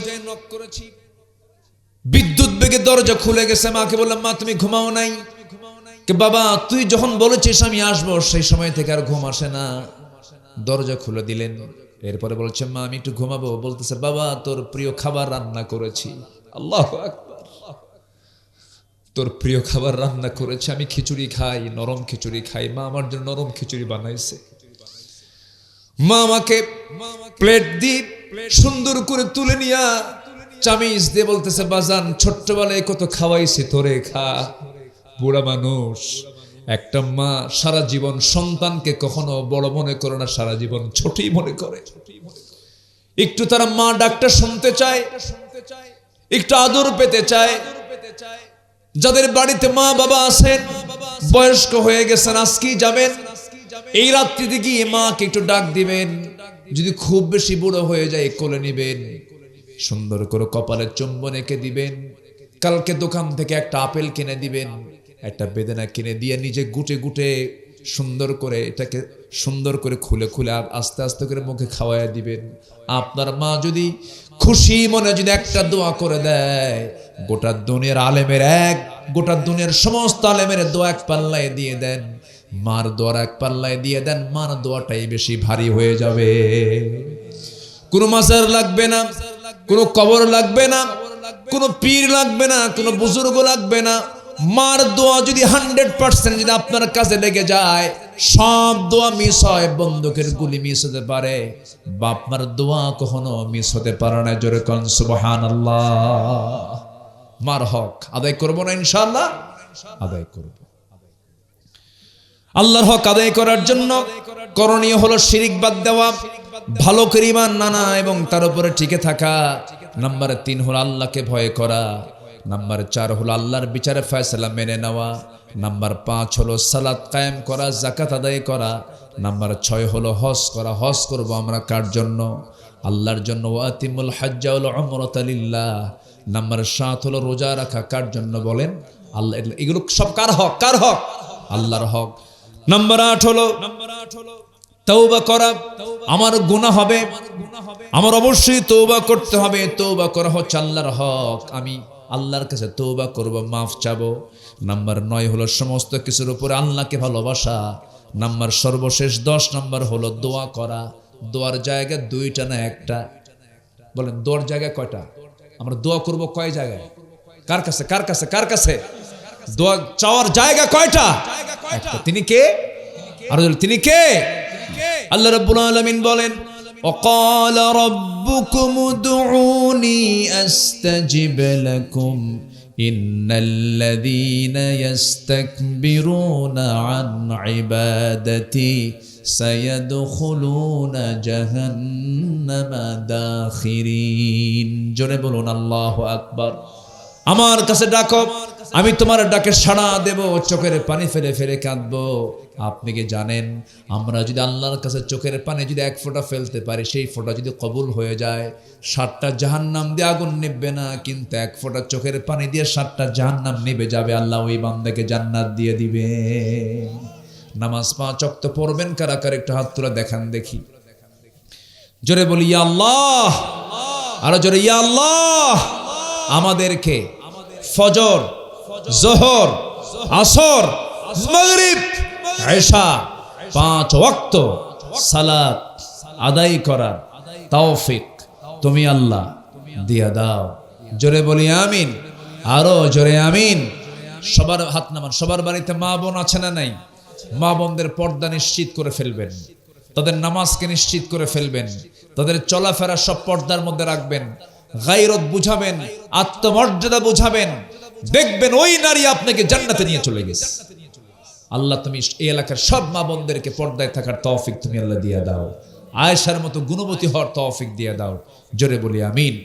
A: বিদ্যুৎ বেগে দরজা খুলে গেছে। মাকে বললাম, মা তুমি ঘুমাও নাই? কে বাবা তুই যখন বলেছিস আমি আসবো, সেই সময় থেকে আর ঘুম আসে না। দরজা খুলে দিলেন। এরপরে বলছে, মা আমি একটু ঘুমাবো। বলতেছে, বাবা তোর প্রিয় খাবার রান্না করেছি। আল্লাহু আকবার, তোর প্রিয় খাবার রান্না করেছে। আমি খিচুড়ি খাই, নরম খিচুড়ি খাই। মা আমার জন্য নরম খিচুড়ি বানাইছে। মা আমাকে প্লেট দিয়ে সুন্দর করে তুলে নিয়া চামিচ দিয়ে বলতেছে, বাজান ছোট্টবেলায় কত খাওয়াইছি তোরে, খা। বুড়া মানুষ, একটা মা সারা জীবন সন্তানকে কখনো বড় মনে করে না, সারা জীবন ছোটই মনে করে। একটু তারা মা ডাকটা শুনতে চায়, একটু আদর পেতে চায়। যাদের বাড়িতে মা বাবা আছেন, বয়স্ক হয়ে গেছেন, আজকেই যাবেন, এই রাত্রিতে গিয়ে মাকে একটু ডাক দিবেন। যদি খুব বেশি বুড়ো হয়ে যায় কোলে নিবেন, সুন্দর করে কপালে চুম্বন এঁকে দিবেন। কালকে দোকান থেকে একটা আপেল কিনে দিবেন, একটা বেদানা কিনে দিয়ে নিজে গুটে গুটে সুন্দর করে এটাকে সুন্দর করে খুলে খুলে আর আস্তে আস্তে করে মুখে খাওয়াইয়া দিবেন। আপনার মা যদি খুশি মনে যদি একটা দোয়া করে দেয়, গোটা দুনিয়ার আলেমের গোটা দুনিয়ার সমস্ত আলেমের দোয়া এক পাল্লায় দিয়ে দেন, মার দোয়ার এক পাল্লায় দিয়ে দেন, মার দোয়াটাই বেশি ভারী হয়ে যাবে। কোনো মাজার লাগবে না, কোনো কবর লাগবে না, কোনো পীর লাগবে না, কোনো বুজুর্গ লাগবে না। মার দোয়া যদি 100% যদি আপনার কাছে লেগে যায়, সব দোয়া মিস হয়। বন্দুকের গুলি মিস হতে পারে, বাপ মার দোয়া কখনো মিস হতে পারে না। জোরে কোন সুবহানাল্লাহ। মার হক আদায় করব না ইনশাআল্লাহ? আদায় করব। আল্লাহর হক আদায় করার জন্য করণীয় হলো শিরিক বাদ দেওয়া, ভালো করে ঈমান আনা এবং তার উপরে টিকে থাকা। নাম্বার 3 হলো আল্লাহকে ভয় করা। নাম্বার 4 হলো আল্লাহর বিচারে ফয়সালা মেনে নেওয়া। নাম্বার 5 হলো সালাত কায়েম করা, যাকাত আদায় করা। নাম্বার 6 হলো হজ করা। হজ করব আমরা কার জন্য? আল্লাহর জন্য। ওয়াতিমুল হজ্জা ওয়াল উমরাতা লিল্লাহ। নাম্বার 7 হলো রোজা রাখা। কার জন্য বলেন? আল্লাহ। এগুলো সব কার হক? কার হক? আল্লাহর হক। নাম্বার 8 হলো তওবা করা। আমার গুনাহ হবে, আমার অবশ্যই তওবা করতে হবে। তওবা করা হচ্ছে আল্লাহর হক। আমি আল্লাহর কাছে তওবা করব, মাফ চাবো। নাম্বার 9 হলো সমস্ত কিছুর উপরে আল্লাহকে ভালোবাসা। নাম্বার সর্বশেষ 10 নাম্বার হলো দোয়া করা। দোয়ার জায়গা 2টা না 1টা? বলেন দোয়ার জায়গা কয়টা? আমরা দোয়া করব কয় জায়গায়? কার কাছে? কার কাছে? কার কাছে? দোয়া চাওয়ার জায়গা কয়টা? একটা। তিনি কে? আর তিনি কে? আল্লাহ রাব্বুল আলামিন বলেন, وقال ربكم ادعوني استجب لكم ان الذين يستكبرون عن عبادتي سيدخلون جهنم داخرين। জোরে বলুন আল্লাহু আকবার। আমার কাছে ডাকো, আমি তোমার ডাকে সাড়া দেব, চোখের পানি ফেলে ফেলে কাঁদবো। আপনি কি জানেন, আমরা যদি আল্লাহর কাছে চোখের পানি যদি 1 ফোঁটা ফেলতে পারি, সেই ফোঁটা যদি কবুল হয়ে যায়, 7টা জাহান্নাম দিয়ে আগুন নিভবে না, কিন্তু 1 ফোঁটা চোখের পানি দিয়ে 7টা জাহান্নাম নিভে যাবে। আল্লাহ ওই বান্দাকে জান্নাত দিয়ে দিবে। নামাজ 5 ওয়াক্ত পড়বেন কারা কারা? একটু হাত তুলে দেখান দেখি। জোরে বলি ইয়া আল্লাহ। আরো জোরে ইয়া আল্লাহ। আমাদেরকে ফজর, যোহর, আসর, মাগরিব, ইশা 5 ওয়াক্ত সালাত আদায় করার তৌফিক তুমি আল্লাহ দিয়া দাও। জোরে বলি আমিন। আরো জোরে আমিন। সবার হাত নামান। সবার বাড়িতে মা বোন আছে না নাই? মা বোনদের পর্দা নিশ্চিত করে ফেলবেন, তাদের নামাজকে নিশ্চিত করে ফেলবেন, তাদের চলাফেরা সব পর্দার মধ্যে রাখবেন, গায়রত বুঝাবেন, আত্মমর্যাদা বুঝাবেন। দেখবেন ওই নারী আপনাকে জান্নাতে নিয়ে চলে গেছে। আল্লাহ তুমি এই এলাকার সব মা বোনদেরকে পর্দায় থাকার তৌফিক তুমি আল্লাহ দিয়ে দাও। আয়েশার মতো গুণবতী হওয়ার তৌফিক দিয়ে দাও। জোরে বলি আমিন।